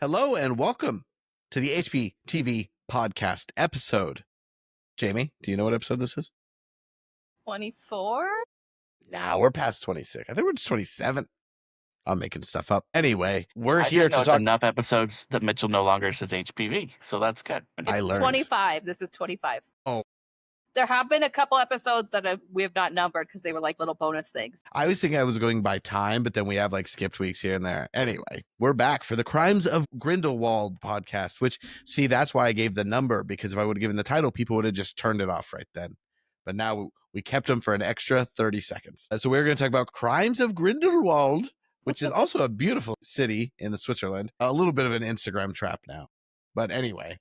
Hello and welcome to the HPTV podcast episode. Jamie, do you know what episode this is? 24? Nah, we're past 26. I think we're just 27. I'm making stuff up. Anyway, we're I here just know to it's talk. enough episodes that Mitchell no longer says HPV, so that's good. I It's learned. 25. This is 25. Oh. There have been a couple episodes that we have not numbered because they were like little bonus things. I was thinking I was going by time, but then we have like skipped weeks here and there. Anyway, we're back for the Crimes of Grindelwald podcast, which, see, that's why I gave the number, because if I would have given the title, people would have just turned it off right then. But now we kept them for an extra 30 seconds. So we're going to talk about Crimes of Grindelwald, which is also a beautiful city in Switzerland. A little bit of an Instagram trap now. But anyway,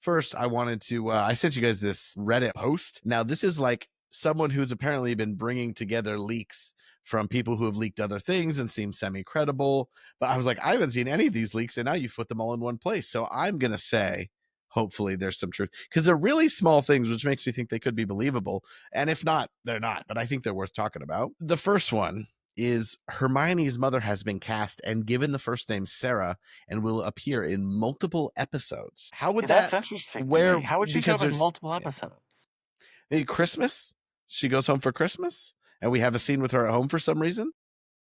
first I wanted to, I sent you guys this Reddit post. Now, this is like someone who's apparently been bringing together leaks from people who have leaked other things and seem semi-credible. But I was like, I haven't seen any of these leaks, and now you've put them all in one place. So I'm going to say, hopefully there's some truth, because they're really small things, which makes me think they could be believable. And if not, they're not. But I think they're worth talking about. The first one is Hermione's mother has been cast and given the first name Sarah and will appear in multiple episodes. How would That's that? interesting. Where? How would she show up in multiple episodes? Maybe Christmas. She goes home for Christmas, and we have a scene with her at home for some reason.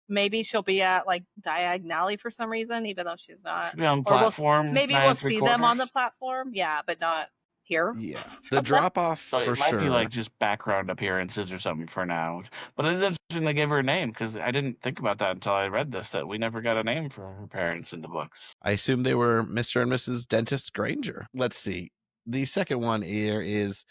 Maybe she'll be at like Diagonally for some reason, even though she's not. Be on platform. Maybe we'll see them on the platform. Yeah, but not here. Yeah, the drop off so for it might sure. Be like just background appearances or something for now. But it is interesting they gave her a name, because I didn't think about that until I read this, that we never got a name for her parents in the books. I assume they were Mr. and Mrs. Dentist Granger. Let's see. The second one here is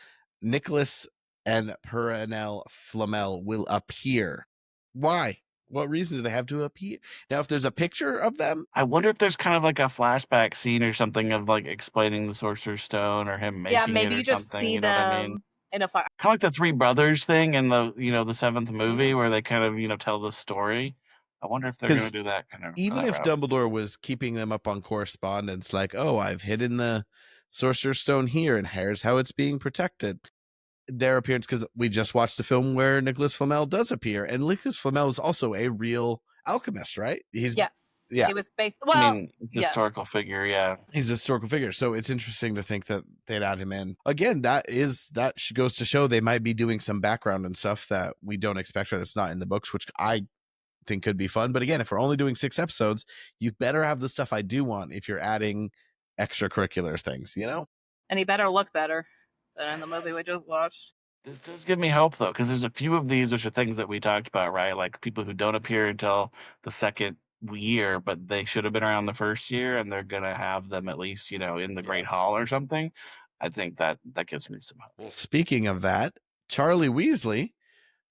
Nicholas and Perenelle Flamel will appear. Why? What reason do they have to appear? Now, if there's a picture of them, I wonder if there's kind of like a flashback scene or something of like explaining the Sorcerer's Stone or him making it. Yeah, maybe or you just something, see you know them what I mean? in a kind of like the Three Brothers thing in the seventh movie where they kind of tell the story. I wonder if they're going to do that kind of. Even if Dumbledore was keeping them up on correspondence, like, oh, I've hidden the Sorcerer's Stone here, and here's how it's being protected. Their appearance, because we just watched the film where Nicholas Flamel does appear, and Nicholas Flamel is also a real alchemist, right? Yes. Yeah. He was based. Well, I mean, it's a historical figure. Yeah, he's a historical figure. So it's interesting to think that they'd add him in. Again, that goes to show they might be doing some background and stuff that we don't expect or that's not in the books, which I think could be fun. But again, if we're only doing 6 episodes, you better have the stuff I do want if you're adding extracurricular things, And he better look better than in the movie we just watched. This does give me hope, though, because there's a few of these which are things that we talked about, right? Like people who don't appear until the second year, but they should have been around the first year, and they're going to have them at least, in the Great Hall or something. I think that gives me some hope. Speaking of that, Charlie Weasley,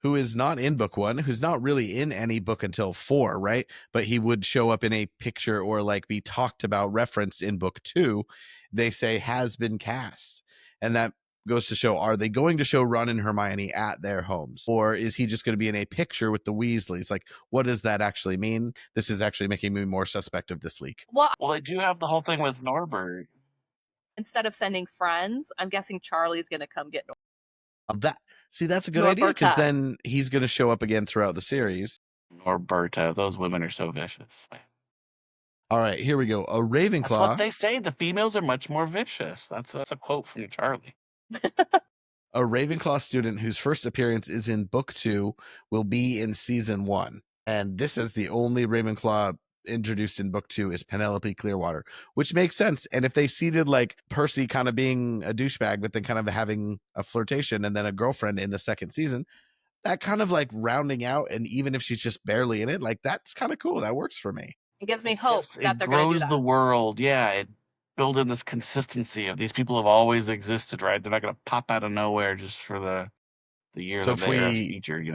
who is not in book 1, who's not really in any book until 4, right? But he would show up in a picture or like be talked about, referenced in book 2, they say has been cast. And that goes to show, are they going to show Ron and Hermione at their homes? Or is he just going to be in a picture with the Weasleys? Like, what does that actually mean? This is actually making me more suspect of this leak. Well, they do have the whole thing with Norbert. Instead of sending friends, I'm guessing Charlie's going to come get Norbert. That's a good idea, because then he's going to show up again throughout the series. Norberta, those women are so vicious. All right, here we go. A Ravenclaw. That's what they say. The females are much more vicious. That's a quote from Charlie. A Ravenclaw student whose first appearance is in book 2 will be in season 1. And this is the only Ravenclaw introduced in book 2 is Penelope Clearwater, which makes sense. And if they seeded like Percy kind of being a douchebag, but then kind of having a flirtation and then a girlfriend in the second season, that kind of like rounding out, and even if she's just barely in it, like that's kind of cool. That works for me. It gives me hope that they're going to do that. It grows the world. Yeah, it builds in this consistency of these people have always existed, right? They're not going to pop out of nowhere just for the year that they are featured,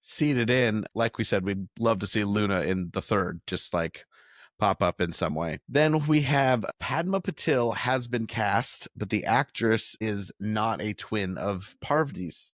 Seeded in, like we said, we'd love to see Luna in the third, just like pop up in some way. Then we have Padma Patil has been cast, but the actress is not a twin of Parvati's.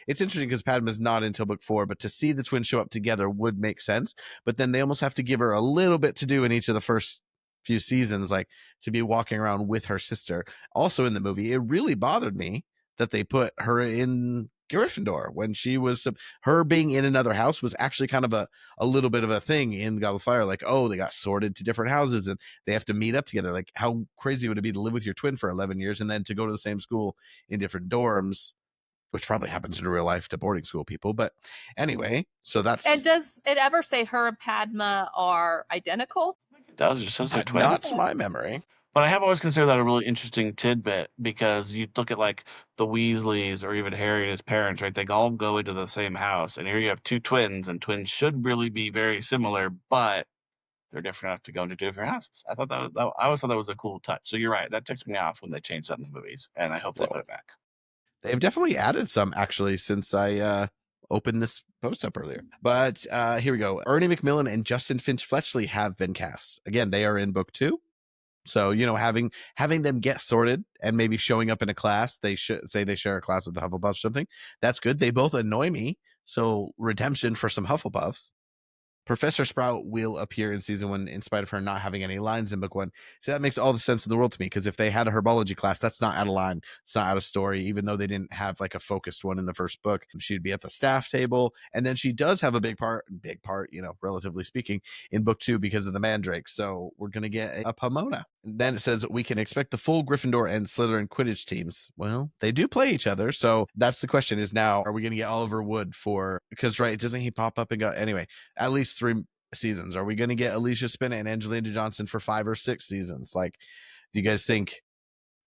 It's interesting because Padma's not until book 4, but to see the twins show up together would make sense. But then they almost have to give her a little bit to do in each of the first few seasons, like to be walking around with her sister. Also in the movie, it really bothered me that they put her in Gryffindor when she was her being in another house was actually kind of a little bit of a thing in Goblet of Fire. Like, oh, they got sorted to different houses and they have to meet up together. Like, how crazy would it be to live with your twin for 11 years and then to go to the same school in different dorms, which probably happens in real life to boarding school people. But anyway, so that's. And does it ever say her and Padma are identical? It does. It just says they're twins. Not to my memory. But I have always considered that a really interesting tidbit because you look at like the Weasleys or even Harry and his parents, right? They all go into the same house, and here you have two twins, and twins should really be very similar, but they're different enough to go into different houses. I thought I always thought that was a cool touch. So you're right, that ticks me off when they changed that in the movies, and I hope they put it back. They've definitely added some actually since I opened this post up earlier. But here we go. Ernie McMillan and Justin Finch Fletchley have been cast. Again, they are in book 2. So, having them get sorted and maybe showing up in a class, they should say they share a class with the Hufflepuffs or something. That's good. They both annoy me. So redemption for some Hufflepuffs. Professor Sprout will appear in season 1 in spite of her not having any lines in book 1. So that makes all the sense in the world to me, because if they had a herbology class, that's not out of line. It's not out of story, even though they didn't have like a focused one in the first book. She'd be at the staff table. And then she does have a big part, relatively speaking, in book 2 because of the Mandrake. So we're going to get a Pomona. And then it says we can expect the full Gryffindor and Slytherin Quidditch teams. Well, they do play each other. So that's the question is now, are we going to get Oliver Wood because, right, doesn't he pop up and go, anyway, at least 3 seasons? Are we going to get Alicia Spinnet and Angelina Johnson for 5 or 6 seasons? Like, do you guys think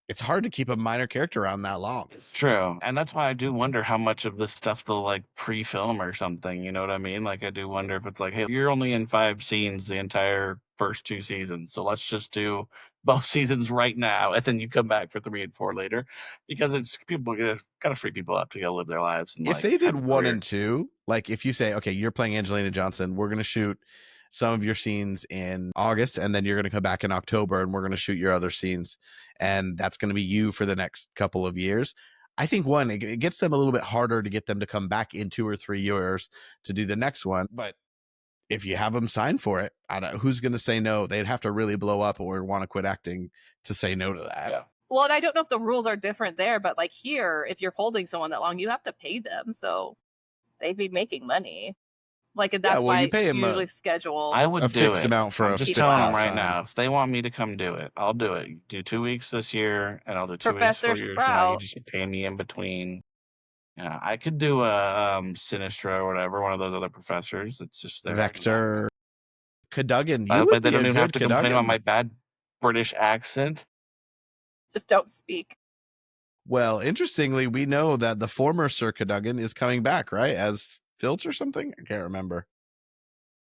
it's hard to keep a minor character around that long? True. And that's why I do wonder how much of this stuff they'll like pre-film or something. You know what I mean? Like, I do wonder if it's like, hey, you're only in 5 scenes the entire first 2 seasons. So let's just do both seasons right now. And then you come back for 3 and 4 later, because it's people going to kind of free people up to go live their lives. And if like, they did have a 1 career. and 2, like if you say, okay, you're playing Angelina Johnson, we're going to shoot some of your scenes in August, and then you're going to come back in October and we're going to shoot your other scenes, and that's going to be you for the next couple of years. I think it gets them a little bit harder to get them to come back in 2 or 3 years to do the next one. But if you have them sign for it, who's going to say no? They'd have to really blow up or want to quit acting to say no to that. Yeah. Well, and I don't know if the rules are different there, but like here, if you're holding someone that long, you have to pay them. So they'd be making money. Like, and that's why you pay them usually schedule. I would a do fixed it. amount for I'm a just fixed telling amount them of right time. now, if they want me to come do it, I'll do it. Do 2 weeks this year, and I'll do 2 Professor weeks 4 years from now. You Sprout. just pay me in between. Yeah, I could do a Sinistra or whatever, one of those other professors. It's just there. Vector, Cadogan. You But would they be don't a even have good to complain about Cadogan. my bad British accent. Just don't speak. Well, interestingly, we know that the former Sir Cadogan is coming back, right? As Filch or something? I can't remember.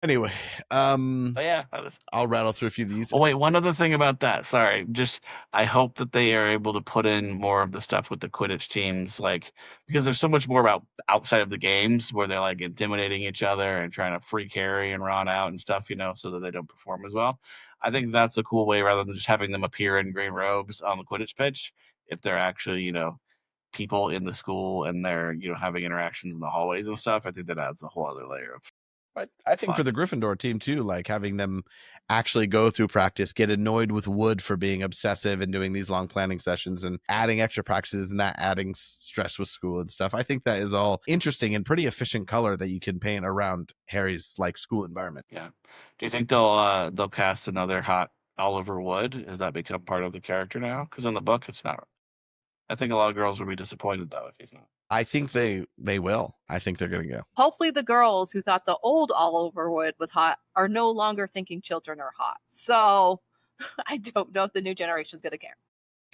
Anyway, But yeah, I'll rattle through a few of these. Oh, wait, one other thing about that. Sorry. Just, I hope that they are able to put in more of the stuff with the Quidditch teams, like, because there's so much more about outside of the games where they're like intimidating each other and trying to freak Harry and Ron out and stuff, so that they don't perform as well. I think that's a cool way rather than just having them appear in green robes on the Quidditch pitch. If they're actually, people in the school and they're, having interactions in the hallways and stuff, I think that adds a whole other layer of. I think for the Gryffindor team too, like having them actually go through practice, get annoyed with Wood for being obsessive and doing these long planning sessions and adding extra practices and that adding stress with school and stuff. I think that is all interesting and pretty efficient color that you can paint around Harry's like school environment. Yeah. Do you think they'll cast another hot Oliver Wood? Has that become part of the character now? Because in the book, it's not. I think a lot of girls would be disappointed though if he's not. I think they will. I think they're going to go. Hopefully the girls who thought the old Oliver Wood was hot are no longer thinking children are hot. So I don't know if the new generation is going to care.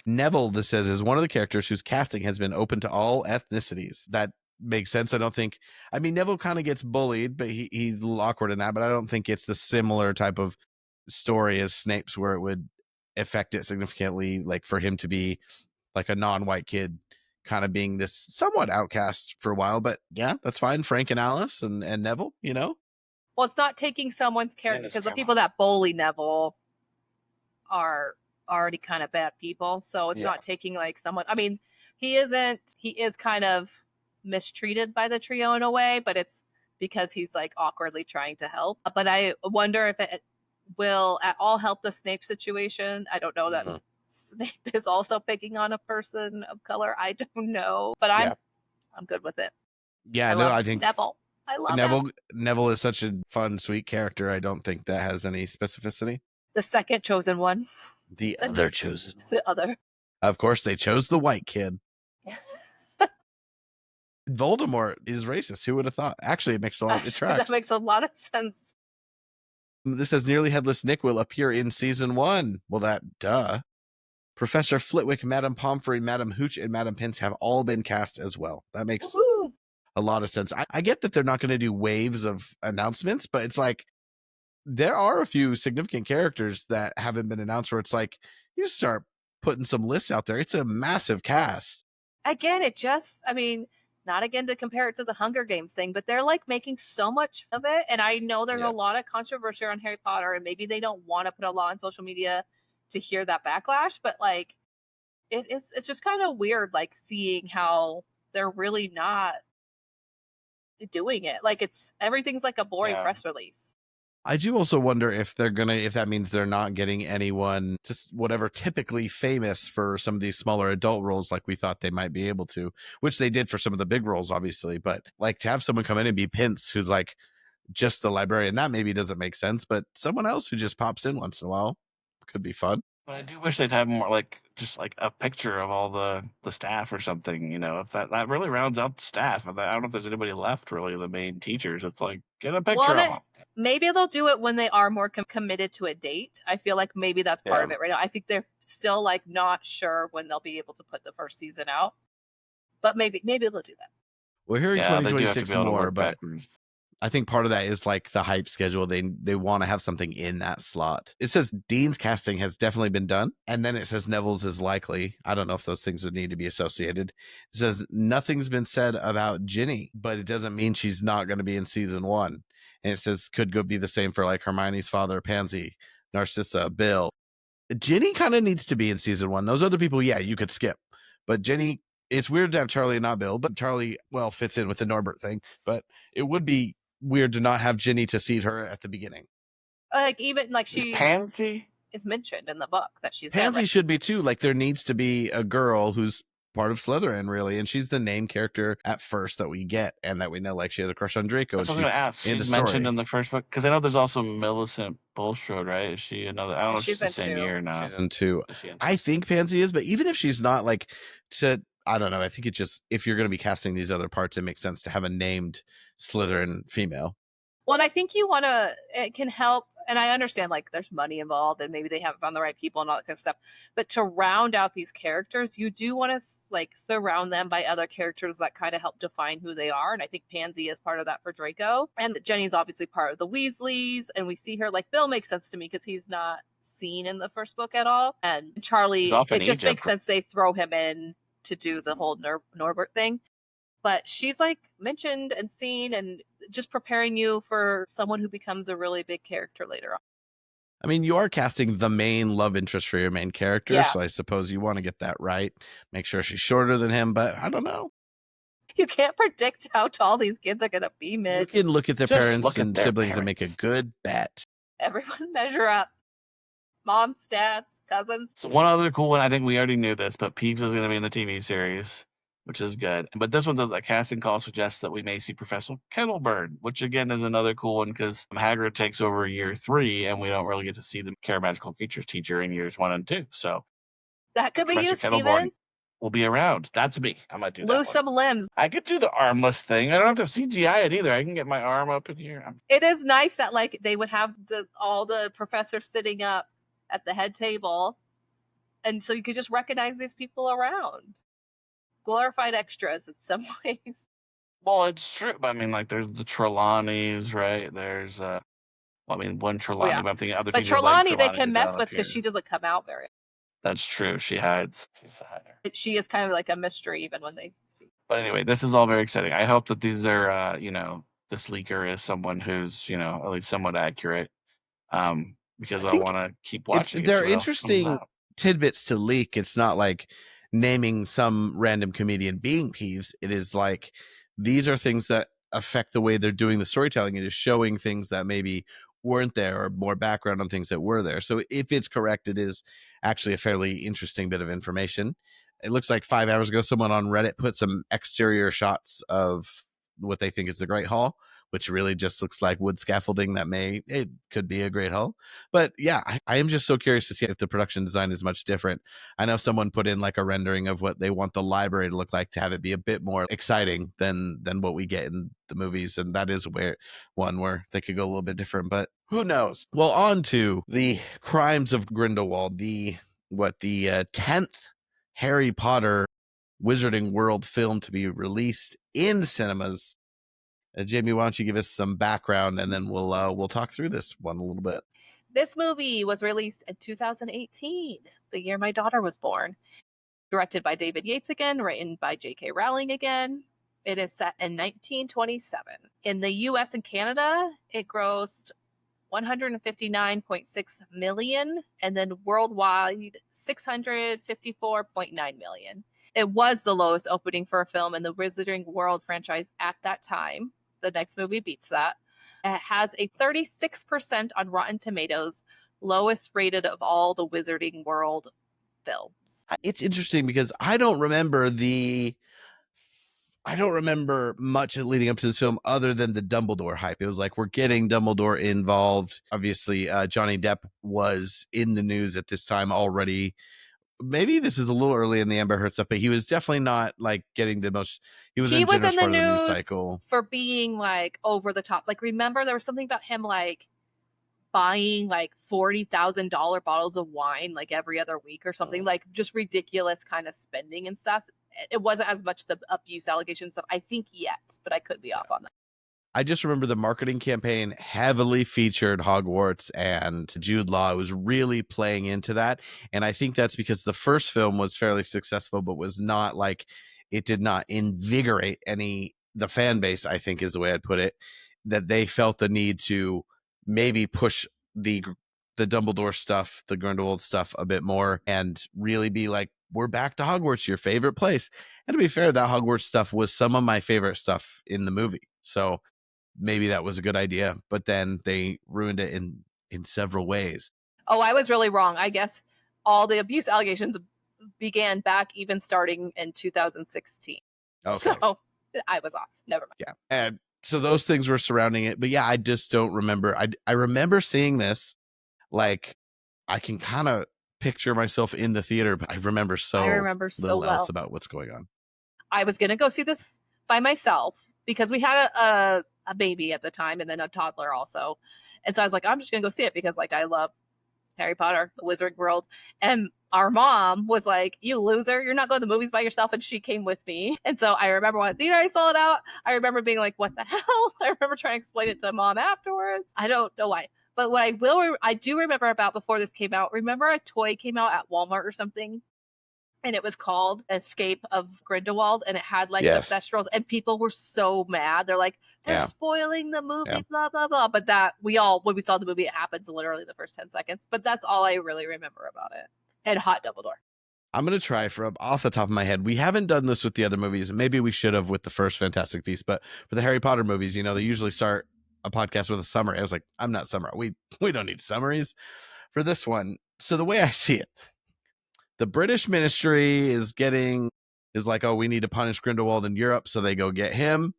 Neville, this says, is one of the characters whose casting has been open to all ethnicities. That makes sense. Neville kind of gets bullied, but he's a little awkward in that, but I don't think it's the similar type of story as Snape's where it would affect it significantly, like for him to be like a non-white kid kind of being this somewhat outcast for a while. But yeah, that's fine. Frank and Alice and Neville, Well, it's not taking someone's character, because the people that bully Neville are already kind of bad people. So it's not taking like someone, he is kind of mistreated by the trio in a way, but it's because he's like awkwardly trying to help. But I wonder if it will at all help the Snape situation. I don't know that Snape is also picking on a person of color. I don't know, but I'm good with it. Yeah, no, love I think Neville. I love him. Neville is such a fun, sweet character. I don't think that has any specificity. The second chosen one. The other chosen one. The other. Of course, they chose the white kid. Voldemort is racist. Who would have thought? Actually, it makes a lot. It tracks. That makes a lot of sense. This says nearly headless Nick will appear in season 1. Well, that duh. Professor Flitwick, Madame Pomfrey, Madame Hooch, and Madame Pince have all been cast as well. That makes a lot of sense. I get that they're not going to do waves of announcements, but it's like there are a few significant characters that haven't been announced where it's like you start putting some lists out there. It's a massive cast. Again, not again to compare it to the Hunger Games thing, but they're like making so much of it. And I know there's a lot of controversy on Harry Potter, and maybe they don't want to put a lot on social media to hear that backlash, but like it's just kind of weird, like seeing how they're really not doing it. Like everything's like a boring press release. I do also wonder if that means they're not getting anyone just whatever typically famous for some of these smaller adult roles like we thought they might be able to, which they did for some of the big roles, obviously. But like to have someone come in and be Pince, who's like just the librarian, that maybe doesn't make sense. But someone else who just pops in once in a while could be fun. But I do wish they'd have more just a picture of all the staff or something, if that really rounds out the staff. I don't know if there's anybody left really, the main teachers. It's like, get a picture of them. Maybe they'll do it when they are more committed to a date. I feel like maybe that's part of it right now. I think they're still like not sure when they'll be able to put the first season out, but maybe they'll do that. We're hearing 2026 more, but I think part of that is like the hype schedule. They want to have something in that slot. It says Dean's casting has definitely been done. And then it says Neville's is likely. I don't know if those things would need to be associated. It says nothing's been said about Ginny, but it doesn't mean she's not going to be in season 1. And it says could go be the same for like Hermione's father, Pansy, Narcissa, Bill. Ginny kind of needs to be in season 1. Those other people, yeah, you could skip. But Ginny, it's weird to have Charlie and not Bill, but Charlie, well, fits in with the Norbert thing. But it would be weird to not have Ginny to seat her at the beginning. Like even like Pansy is mentioned in the book that she's Pansy there, right? should be too. Like there needs to be a girl who's part of Slytherin, really, and she's the name character at first that we get, and that we know like she has a crush on Draco. That's what I was gonna ask. She's mentioned in the first book because I know there's also Millicent Bulstrode, right? Is she another? I don't know if she's the same year now. She's in 2. I think Pansy is, but even if she's not, like I don't know. I think it just, if you're going to be casting these other parts, it makes sense to have a named Slytherin female. Well, and I think it can help, and I understand like there's money involved and maybe they haven't found the right people and all that kind of stuff, but to round out these characters, you do want to like surround them by other characters that kind of help define who they are. And I think Pansy is part of that for Draco, and Jenny's obviously part of the Weasleys, and we see her like Bill makes sense to me because he's not seen in the first book at all, and Charlie, it just makes sense they throw him in to do the whole Norbert thing. But she's like mentioned and seen and just preparing you for someone who becomes a really big character later on. I mean, you are casting the main love interest for your main character, so I suppose you want to get that right. Make sure she's shorter than him, but I don't know. You can't predict how tall these kids are going to be, Mitch. You can look at their parents and siblings and make a good bet. Everyone measure up. Moms, dads, cousins. So one other cool one, I think we already knew this, but Peeves is going to be in the TV series, which is good. But this one does a casting call suggests that we may see Professor Kettleburn, which again is another cool one because Hagrid takes over year 3, and we don't really get to see the Care Magical Creatures teacher in years 1 and 2. So that could be you, Steven. Will be around. That's me. I might do that. Lose some limbs. I could do the armless thing. I don't have to CGI it either. I can get my arm up in here. It is nice that like they would have all the professors sitting up at the head table, and so you could just recognize these people around. Glorified extras in some ways. Well, it's true. But I mean, like, there's the Trelawneys, right? There's, one Trelawney, but I'm thinking other people. But Trelawney, they can mess with because she doesn't come out very. That's true. She hides. She's a hider. She is kind of like a mystery, even when they see. But anyway, this is all very exciting. I hope that these are, this leaker is someone who's, at least somewhat accurate. Because I want to keep watching. They're interesting tidbits to leak. It's not like naming some random comedian being Peeves. It is like these are things that affect the way they're doing the storytelling. It is showing things that maybe weren't there or more background on things that were there. So if it's correct, it is actually a fairly interesting bit of information. It looks like 5 hours ago, someone on Reddit put some exterior shots of what they think is the Great Hall, which really just looks like wood scaffolding it could be a Great Hall. But yeah, I am just so curious to see if the production design is much different. I know someone put in like a rendering of what they want the library to look like to have it be a bit more exciting than what we get in the movies. And that is where they could go a little bit different, but who knows? Well, on to the Crimes of Grindelwald, the 10th Harry Potter Wizarding World film to be released in cinemas. Jamie, why don't you give us some background, and then we'll talk through this one a little bit. This movie was released in 2018, the year my daughter was born. Directed by David Yates again, written by J.K. Rowling again. It is set in 1927. In the U.S. and Canada, it grossed $159.6 million, and then worldwide $654.9 million. It was the lowest opening for a film in the Wizarding World franchise at that time. The next movie beats that. It has a 36% on Rotten Tomatoes, lowest rated of all the Wizarding World films. It's interesting because I don't remember much leading up to this film other than the Dumbledore hype. It was like, we're getting Dumbledore involved. Obviously, Johnny Depp was in the news at this time already. Maybe this is a little early in the Amber Heard stuff, but he was definitely not like getting the most. He was in the news cycle for being like over the top. Like, remember there was something about him like buying like $40,000 bottles of wine like every other week or something, like just ridiculous kind of spending and stuff. It wasn't as much the abuse allegations stuff, I think, yet, but I could be off on that. I just remember the marketing campaign heavily featured Hogwarts and Jude Law. It was really playing into that. And I think that's because the first film was fairly successful, but was not like, it did not invigorate the fan base, I think is the way I'd put it, that they felt the need to maybe push the Dumbledore stuff, the Grindelwald stuff a bit more, and really be like, we're back to Hogwarts, your favorite place. And to be fair, that Hogwarts stuff was some of my favorite stuff in the movie. So maybe that was a good idea, but then they ruined it in several ways. Oh, I was really wrong. I guess all the abuse allegations began back even starting in 2016. Okay. So I was off. Never mind. Yeah. And so those things were surrounding it. But yeah, I just don't remember. I remember seeing this, like, I can kind of picture myself in the theater, but I remember so little else about what's going on. I was going to go see this by myself because we had a baby at the time and then a toddler also. And so I was like, I'm just going to go see it because, like, I love Harry Potter, the Wizard World. And our mom was like, you loser, you're not going to the movies by yourself. And she came with me. And so I remember when theater I saw it out, I remember being like, what the hell? I remember trying to explain it to mom afterwards. I don't know why. But what I do remember about before this came out, remember a toy came out at Walmart or something? And it was called Escape of Grindelwald, and it had like the thestrals, and people were so mad. They're like, they're spoiling the movie, blah, blah, blah. But that when we saw the movie, it happens literally the first 10 seconds. But that's all I really remember about it. And hot Dumbledore. I'm going to try from off the top of my head. We haven't done this with the other movies. Maybe we should have with the first Fantastic Beasts, but for the Harry Potter movies, they usually start a podcast with a summary. I was like, I'm not summary. We don't need summaries for this one. So the way I see it, the British ministry is like, oh, we need to punish Grindelwald in Europe. So they go get him.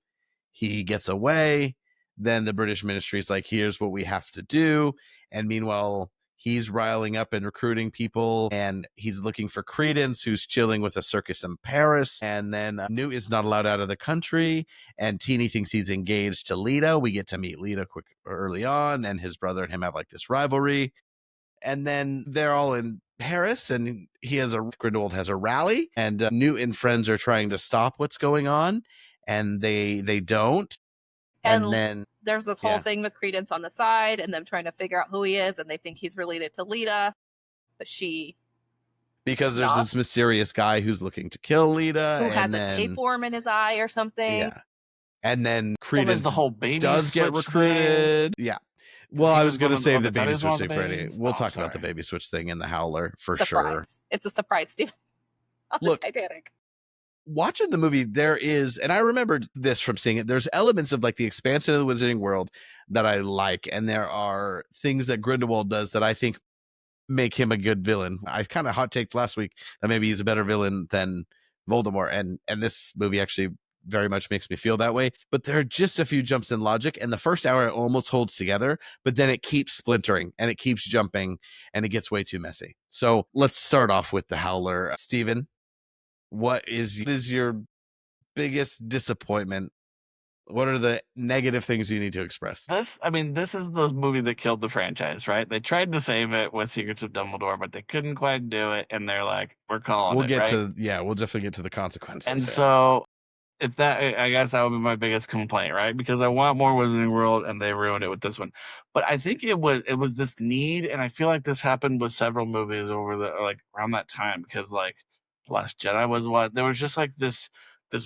He gets away. Then the British ministry is like, here's what we have to do. And meanwhile, he's riling up and recruiting people, and he's looking for Credence, who's chilling with a circus in Paris. And then Newt is not allowed out of the country, and Teeny thinks he's engaged to Lita. We get to meet Lita early on, and his brother and him have like this rivalry. And then they're all in Paris, and Grindelwald has a rally, and Newt and friends are trying to stop what's going on, and they don't. And then there's this whole thing with Credence on the side and them trying to figure out who he is, and they think he's related to Lita, but because there's this mysterious guy who's looking to kill Lita, who has a tapeworm in his eye or something. Yeah. And then Credence the whole baby does get recruited. Thing. Yeah. Well, I was going to save the baby switch thing for any. We'll talk about the baby switch thing in the Howler for sure. It's a surprise, Stephen. Look, Titanic. Watching the movie, there is, and I remember this from seeing it, there's elements of like the expansion of the Wizarding World that I like, and there are things that Grindelwald does that I think make him a good villain. I kind of hot taked last week that maybe he's a better villain than Voldemort, and this movie actually very much makes me feel that way. But there are just a few jumps in logic, and the first hour it almost holds together, but then it keeps splintering and it keeps jumping and it gets way too messy. So let's start off with the Howler. Steven, what is your biggest disappointment? What are the negative things you need to express? This is the movie that killed the franchise, right? They tried to save it with Secrets of Dumbledore, but they couldn't quite do it, and they're like, we're calling We'll it, get right? we'll definitely get to the consequences. And so, if that, I guess that would be my biggest complaint, right? Because I want more Wizarding World, and they ruined it with this one. But I think it was this need, and I feel like this happened with several movies over the like around that time, because like Last Jedi was what there was just like this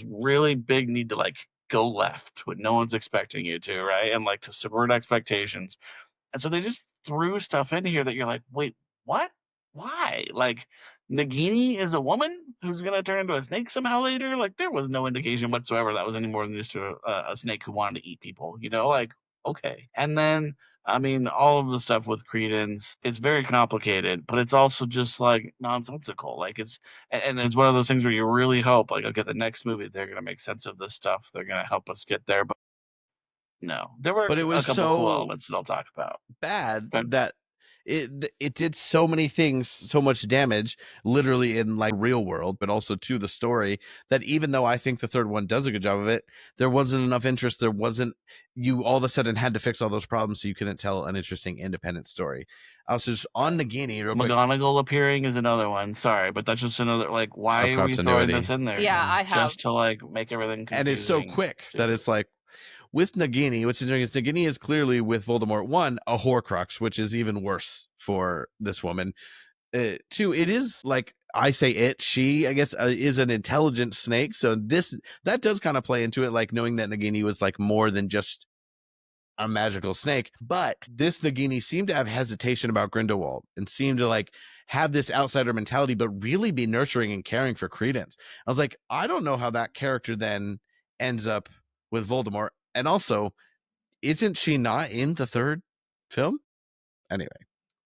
really big need to like go left when no one's expecting you to, right? And like to subvert expectations. And so they just threw stuff in here that you're like, wait, what? Why? Like, Nagini is a woman who's gonna turn into a snake somehow later? Like, there was no indication whatsoever that was any more than just a snake who wanted to eat people, you know? Like, okay. And then, I mean, all of the stuff with Credence, it's very complicated, but it's also just like nonsensical. Like, and it's one of those things where you really hope, like, okay, the next movie, they're gonna make sense of this stuff. They're gonna help us get there. But no, there were But it a was couple cool so elements that I'll talk about. bad But that it did so many things, so much damage, literally in like real world, but also to the story, that even though I think the third one does a good job of it, there wasn't enough interest. There wasn't, you all of a sudden had to fix all those problems so you couldn't tell an interesting independent story. I was just on Nagini real quick. McGonagall appearing is another one. Sorry, but that's just another, like, why Of are we throwing continuity. this in there Yeah, again? I have. Just to like make everything confusing. And it's so quick that it's like, with Nagini, what's interesting is Nagini is clearly with Voldemort, one, a Horcrux, which is even worse for this woman. Two, it is like I say it, she, I guess, is an intelligent snake. So that does kind of play into it, like knowing that Nagini was like more than just a magical snake. But this Nagini seemed to have hesitation about Grindelwald and seemed to like have this outsider mentality, but really be nurturing and caring for Credence. I was like, I don't know how that character then ends up with Voldemort. And also, isn't she not in the third film? Anyway,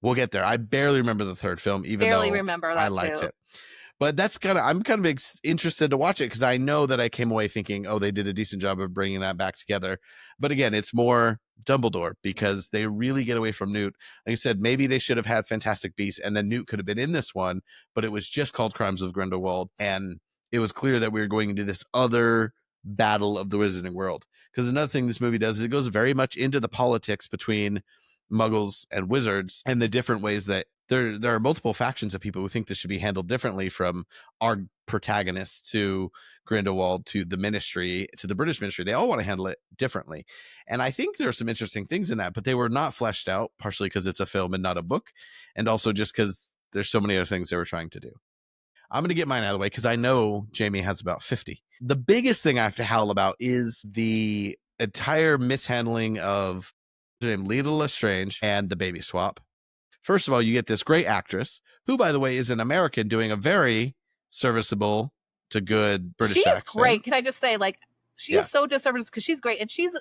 we'll get there. I barely remember the third film, even Barely though remember I that liked too. it. But I'm kind of interested to watch it because I know that I came away thinking, oh, they did a decent job of bringing that back together. But again, it's more Dumbledore because they really get away from Newt. Like I said, maybe they should have had Fantastic Beasts and then Newt could have been in this one, but it was just called Crimes of Grindelwald. And it was clear that we were going into this other battle of the Wizarding World. Because another thing this movie does is it goes very much into the politics between Muggles and wizards and the different ways that there are multiple factions of people who think this should be handled differently, from our protagonists to Grindelwald to the Ministry to the British Ministry. They all want to handle it differently. And I think there are some interesting things in that, but they were not fleshed out, partially because it's a film and not a book, and also just because there's so many other things they were trying to do. I'm going to get mine out of the way because I know Jamie has about 50. The biggest thing I have to howl about is the entire mishandling of Lita Lestrange and the baby swap. First of all, you get this great actress, who, by the way, is an American doing a very serviceable to good British She's accent. great. Can I just say, like, she's so disservice because she's great. And she's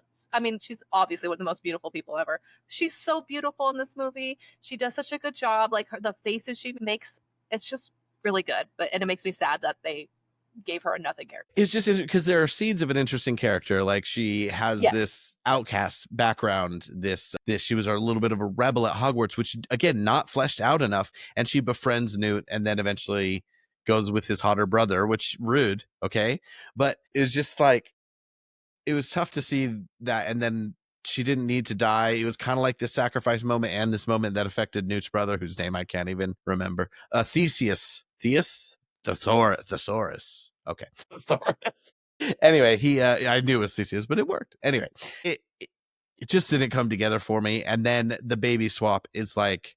obviously one of the most beautiful people ever. She's so beautiful in this movie. She does such a good job. Like, the faces she makes, it's just really good. And it makes me sad that they gave her a nothing character. It's just because there are seeds of an interesting character. Like, she has this outcast background. She was a little bit of a rebel at Hogwarts, which again, not fleshed out enough. And she befriends Newt and then eventually goes with his hotter brother, which rude. Okay. But it was just like, it was tough to see that. And then she didn't need to die. It was kind of like this sacrifice moment and this moment that affected Newt's brother, whose name I can't even remember. Theseus. Thesaurus. Okay. Thesaurus. Anyway, I knew it was Theseus, but it worked. Anyway, it just didn't come together for me. And then the baby swap is like,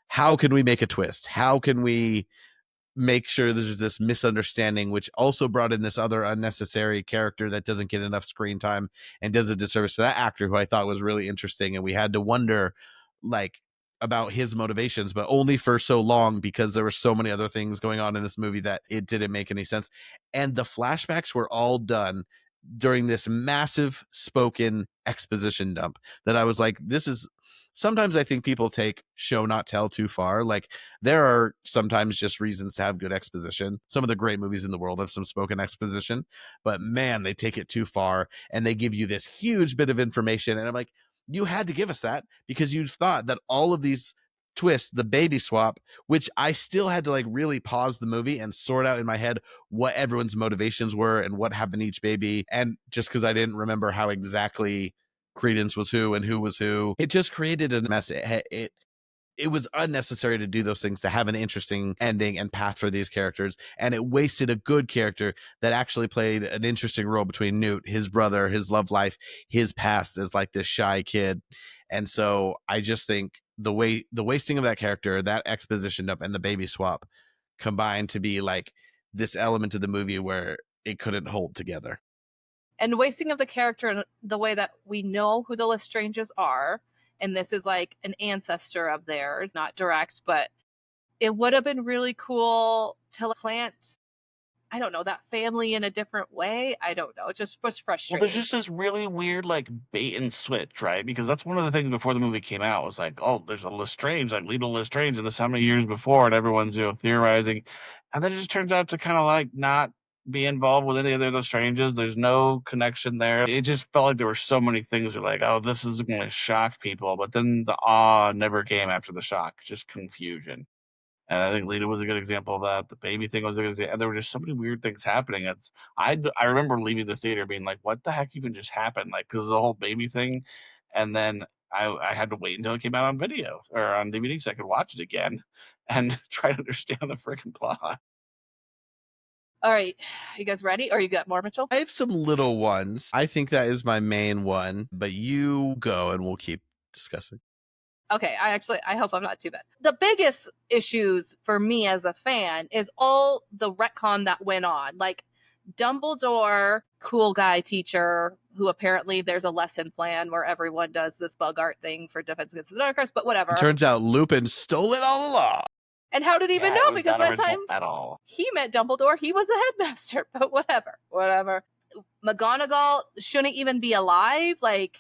how can we make a twist? How can we make sure there's this misunderstanding, which also brought in this other unnecessary character that doesn't get enough screen time and does a disservice to that actor who I thought was really interesting. And we had to wonder, like, about his motivations, but only for so long because there were so many other things going on in this movie that it didn't make any sense. And the flashbacks were all done during this massive spoken exposition dump that I was like, this is, sometimes I think people take show not tell too far. Like, there are sometimes just reasons to have good exposition. Some of the great movies in the world have some spoken exposition, but man, they take it too far and they give you this huge bit of information. And I'm like, you had to give us that because you thought that all of these twists, the baby swap, which I still had to like really pause the movie and sort out in my head what everyone's motivations were and what happened to each baby. And just because I didn't remember how exactly Credence was who and who was who, it just created a mess. It was unnecessary to do those things, to have an interesting ending and path for these characters. And it wasted a good character that actually played an interesting role between Newt, his brother, his love life, his past as like this shy kid. And so I just think the wasting of that character, that exposition up, and the baby swap combined to be like this element of the movie where it couldn't hold together. And wasting of the character in the way that we know who the Lestranges are, and this is like an ancestor of theirs, not direct, but it would have been really cool to plant, I don't know, that family in a different way. I don't know. It just was Well, frustrating. there's just this really weird, like, bait and switch, right? Because that's one of the things before the movie came out was like, oh, there's a Lestrange, like Lethal Lestrange, and this how many years before, and everyone's, theorizing. And then it just turns out to kind of like not be involved with any of the Lestranges. There's no connection there. It just felt like there were so many things that were like, oh, this is going to shock people. But then the awe never came after the shock, just confusion. And I think Lita was a good example of that. The baby thing was a good example. And there were just so many weird things happening. I remember leaving the theater being like, what the heck even just happened? Like, because the whole baby thing. And then I had to wait until it came out on video or on DVD so I could watch it again and try to understand the freaking plot. All right. You guys ready? Or you got more, Mitchell? I have some little ones. I think that is my main one, but you go and we'll keep discussing. Okay, I hope I'm not too bad. The biggest issues for me as a fan is all the retcon that went on. Like Dumbledore, cool guy teacher, who apparently there's a lesson plan where everyone does this bug art thing for Defense Against the Dark Arts, but whatever. It turns out Lupin stole it all along. And how did he even know? Because by the time at all. he met Dumbledore, he was a headmaster, but whatever. McGonagall shouldn't even be alive. Like,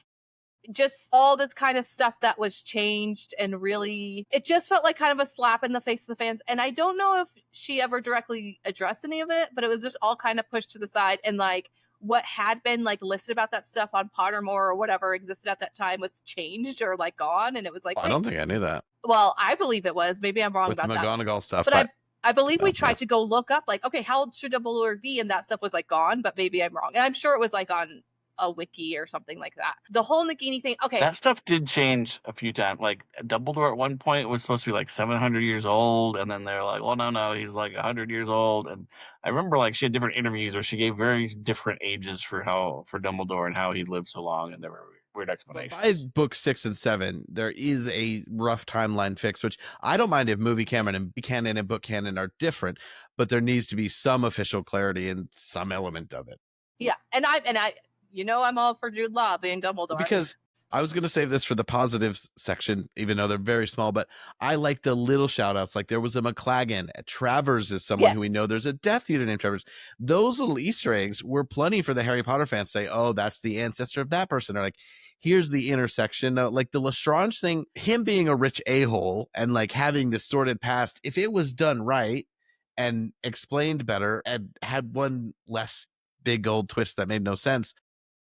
just all this kind of stuff that was changed, and really it just felt like kind of a slap in the face of the fans. And I don't know if she ever directly addressed any of it, but it was just all kind of pushed to the side. And like what had been like listed about that stuff on Pottermore or whatever existed at that time was changed or like gone. And it was like, I don't think I knew that. Well, I believe it was. Maybe I'm wrong with about the McGonagall that stuff, but I believe we tried to go look up like, okay, how old should Dumbledore be, and that stuff was like gone, but maybe I'm wrong. And I'm sure it was like on a wiki or something like that. The whole Nagini thing, okay. That stuff did change a few times. Like Dumbledore at one point was supposed to be like 700 years old, and then they're like, well, no, he's like 100 years old. And I remember like she had different interviews where she gave very different ages for Dumbledore and how he lived so long, and there were weird explanations. By book 6 and 7, there is a rough timeline fix, which I don't mind if movie canon and book canon are different, but there needs to be some official clarity in some element of it. Yeah, and I I'm all for Jude Law being Dumbledore. Because I was going to save this for the positives section, even though they're very small, but I like the little shout outs. Like there was a McLagan. Travers is someone who we know there's a Death Eater named Travers. Those little Easter eggs were plenty for the Harry Potter fans to say, oh, that's the ancestor of that person. Or like, here's the intersection. Like the Lestrange thing, him being a rich a-hole and like having this sordid past, if it was done right and explained better and had one less big old twist that made no sense,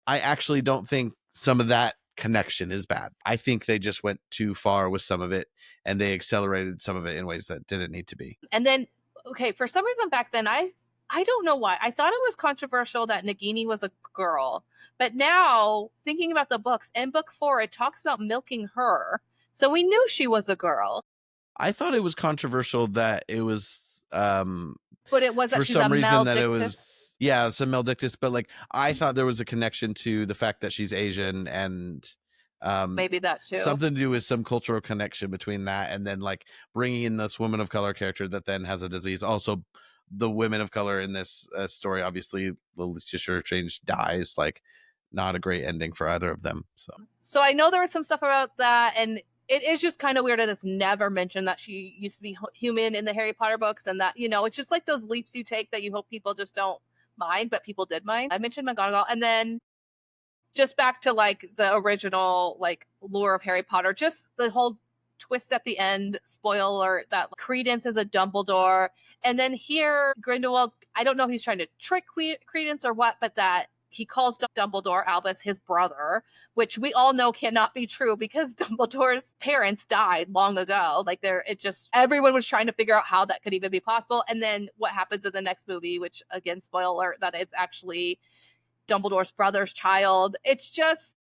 I actually don't think some of that connection is bad. I think they just went too far with some of it and they accelerated some of it in ways that didn't need to be. And then, okay, for some reason back then, I don't know why. I thought it was controversial that Nagini was a girl. But now, thinking about the books, in book 4, it talks about milking her. So we knew she was a girl. I thought it was controversial that it was... but it was that for she's some a reason that it Maledictus. was... Yeah, some Maledictus, but like I thought there was a connection to the fact that she's Asian and maybe that too. Something to do with some cultural connection between that and then like bringing in this woman of color character that then has a disease. Also, the women of color in this story, obviously, Letitia Strange dies. Like, not a great ending for either of them. So I know there was some stuff about that, and it is just kind of weird that it's never mentioned that she used to be human in the Harry Potter books, and that it's just like those leaps you take that you hope people just don't mind, but people did mind. I mentioned McGonagall. And then just back to like the original like lore of Harry Potter, just the whole twist at the end, spoiler, that Credence is a Dumbledore. And then here, Grindelwald, I don't know if he's trying to trick Credence or what, but that he calls Dumbledore, Albus, his brother, which we all know cannot be true because Dumbledore's parents died long ago. Like everyone was trying to figure out how that could even be possible. And then what happens in the next movie, which again, spoiler alert, that it's actually Dumbledore's brother's child. It just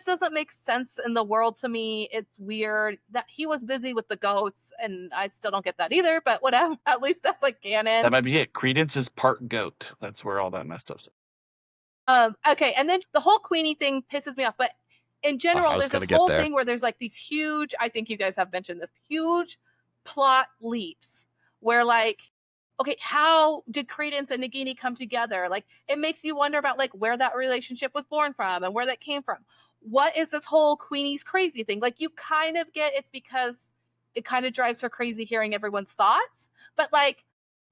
doesn't make sense in the world to me. It's weird that he was busy with the goats, and I still don't get that either, but whatever. At least that's like canon. That might be it. Credence is part goat. That's where all that messed up. Okay, and then the whole Queenie thing pisses me off, but in general, there's this whole thing where there's like these huge, I think you guys have mentioned this, huge plot leaps where like, okay, how did Credence and Nagini come together? Like, it makes you wonder about like where that relationship was born from and where that came from. What is this whole Queenie's crazy thing? Like, you kind of get it's because it kind of drives her crazy hearing everyone's thoughts, but like,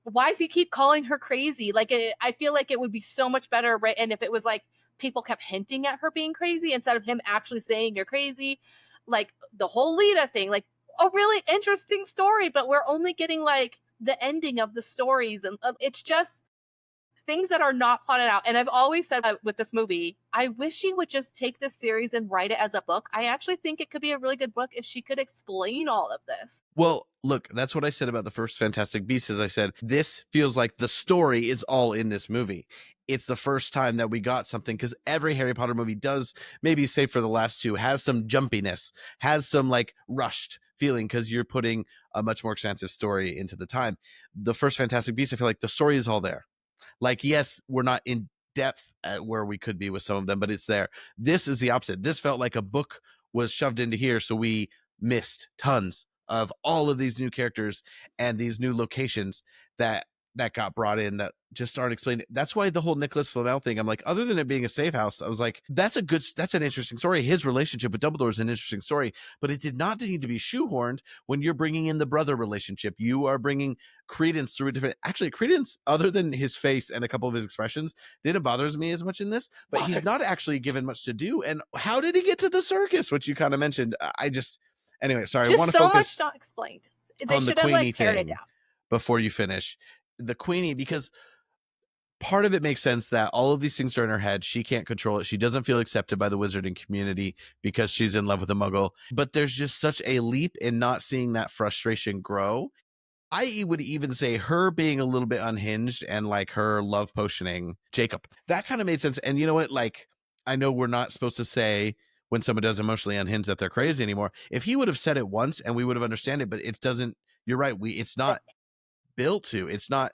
why does he keep calling her crazy? Like, I feel like it would be so much better written if it was like people kept hinting at her being crazy instead of him actually saying you're crazy. Like the whole Lita thing, like a really interesting story, but we're only getting like the ending of the stories, and it's just things that are not plotted out. And I've always said with this movie, I wish she would just take this series and write it as a book. I actually think it could be a really good book if she could explain all of this. Well, look, that's what I said about the first Fantastic Beasts. Is I said, this feels like the story is all in this movie. It's the first time that we got something, because every Harry Potter movie does, maybe save for the last two, has some jumpiness, has some like rushed feeling because you're putting a much more expansive story into the time. The first Fantastic Beasts, I feel like the story is all there. Like, yes, we're not in depth at where we could be with some of them, but it's there. This is the opposite. This felt like a book was shoved into here, so we missed tons of all of these new characters and these new locations that got brought in that just aren't explained. That's why the whole Nicholas Flamel thing, I'm like, other than it being a safe house, I was like, that's an interesting story. His relationship with Dumbledore is an interesting story, but it did not need to be shoehorned when you're bringing in the brother relationship. You are bringing Credence through a different, actually Credence, other than his face and a couple of his expressions, didn't bother me as much in this, but he's not actually given much to do. And how did he get to the circus, which you kind of mentioned? Anyway, sorry, just I want to so focus much not explained. They should have like pared it down before you finish the Queenie, because part of it makes sense that all of these things are in her head. She can't control it. She doesn't feel accepted by the wizarding community because she's in love with a muggle. But there's just such a leap in not seeing that frustration grow. I would even say her being a little bit unhinged and like her love potioning Jacob. That kind of made sense. And you know what? Like, I know we're not supposed to say when someone does emotionally unhinged that they're crazy anymore. If he would have said it once and we would have understood it, but it doesn't, you're right. It's not built to, it's not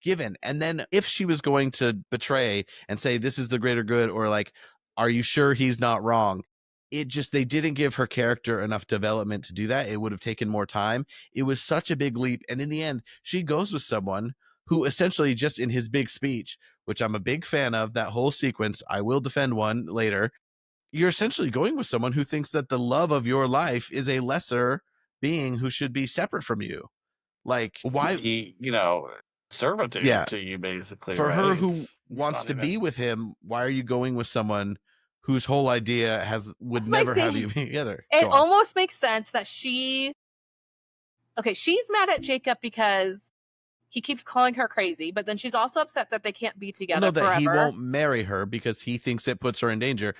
given. And then if she was going to betray and say this is the greater good, or like, are you sure he's not wrong, they didn't give her character enough development to do that. It would have taken more time. It was such a big leap, and in the end she goes with someone who essentially, just in his big speech, which I'm a big fan of, that whole sequence, I will defend one later, you're essentially going with someone who thinks that the love of your life is a lesser being who should be separate from you. Like, why, servitude to you, basically. For right? her who wants to be with him, why are you going with someone whose whole idea would never have you together? It almost makes sense that she's mad at Jacob because he keeps calling her crazy, but then she's also upset that they can't be together forever. That he won't marry her because he thinks it puts her in danger.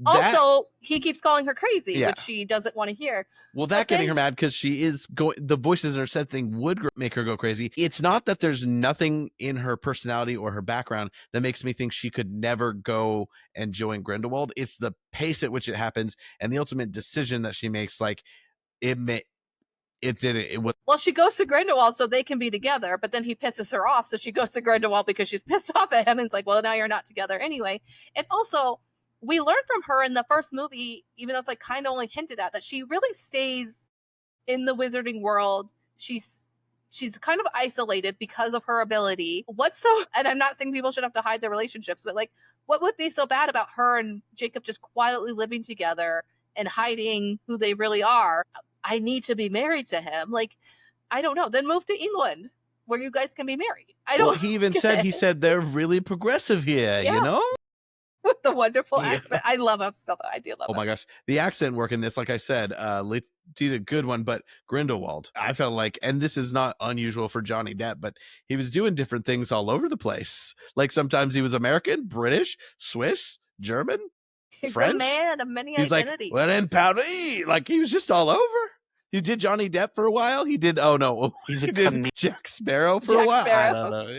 Also, he keeps calling her crazy, which she doesn't want to hear. Well, getting her mad because she is going, the voices in her said thing would make her go crazy. It's not that there's nothing in her personality or her background that makes me think she could never go and join Grindelwald. It's the pace at which it happens and the ultimate decision that she makes. Like, well, she goes to Grindelwald so they can be together, but then he pisses her off, so she goes to Grindelwald because she's pissed off at him, and it's like, well, now you're not together anyway. And also, we learned from her in the first movie, even though it's like kind of only hinted at, that she really stays in the wizarding world. She's kind of isolated because of her ability. And I'm not saying people should have to hide their relationships, but like, what would be so bad about her and Jacob just quietly living together and hiding who they really are? I need to be married to him. Like, I don't know. Then move to England. where you guys can be married. I Well, don't he even get said, it. he said they're really progressive here, you Yeah. know? With the wonderful Yeah. accent. I love him still. I do love Oh him. my gosh. The accent work in this, like I said, did a good one, but Grindelwald, I felt like, and this is not unusual for Johnny Depp, but he was doing different things all over the place. Like sometimes he was American, British, Swiss, German, He's French. a man of many He's like, identities. well, in Paris. Like he was just all over. He did Johnny Depp for a while. He did, oh no, He's he a did comedian. Jack Sparrow for a Jack while. I Sparrow. don't know.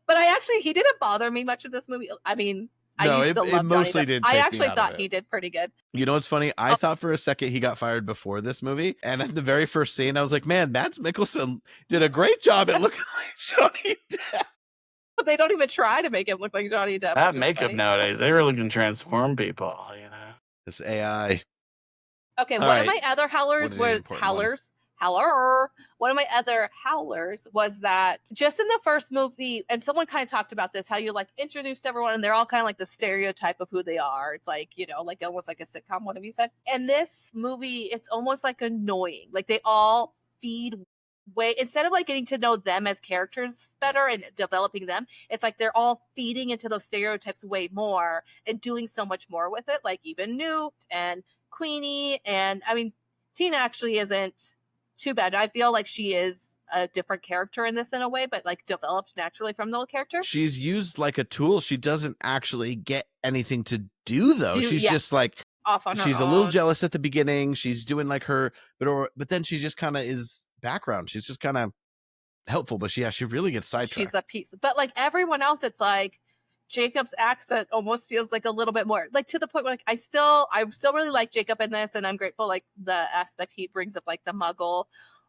But he didn't bother me much of this movie. I mean, I No, used to it love Johnny mostly Depp. did I take me actually out of thought it. he did pretty good. You know what's funny? I thought for a second he got fired before this movie. And at the very first scene, I was like, man, Mads Mikkelsen did a great job at looking like Johnny Depp. But they don't even try to make him look like Johnny Depp. That which is makeup funny. nowadays, they really can transform people, you know. It's AI. Okay, All one of right. my other howlers What is the was important one? howler. One of my other howlers was that just in the first movie, and someone kind of talked about this, how you like introduced everyone and they're all kind of like the stereotype of who they are. It's like, you know, like almost like a sitcom, one of you said. And this movie, it's almost like annoying. Like they all feed way, instead of like getting to know them as characters better and developing them, it's like they're all feeding into those stereotypes way more and doing so much more with it. Like even Newt and Queenie, and I mean, Tina actually isn't too bad. I feel like she is a different character in this in a way, but like developed naturally from the old character. She's used like a tool. She doesn't actually get anything to do, though. She's just like, off on her she's own. a little jealous at the beginning. She's doing like her, but then she just kind of is background. She's just kind of helpful, but she really gets sidetracked. She's a piece. But like everyone else, it's like Jacob's accent almost feels like a little bit more like to the point where like I still really like Jacob in this, and I'm grateful like the aspect he brings of like the muggle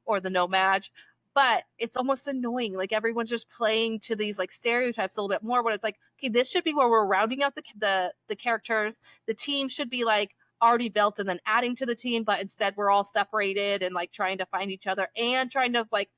or the nomad, but it's almost annoying. Like everyone's just playing to these like stereotypes a little bit more when it's like, okay, this should be where we're rounding out the characters. The team should be like already built and then adding to the team, but instead we're all separated and like trying to find each other and trying to like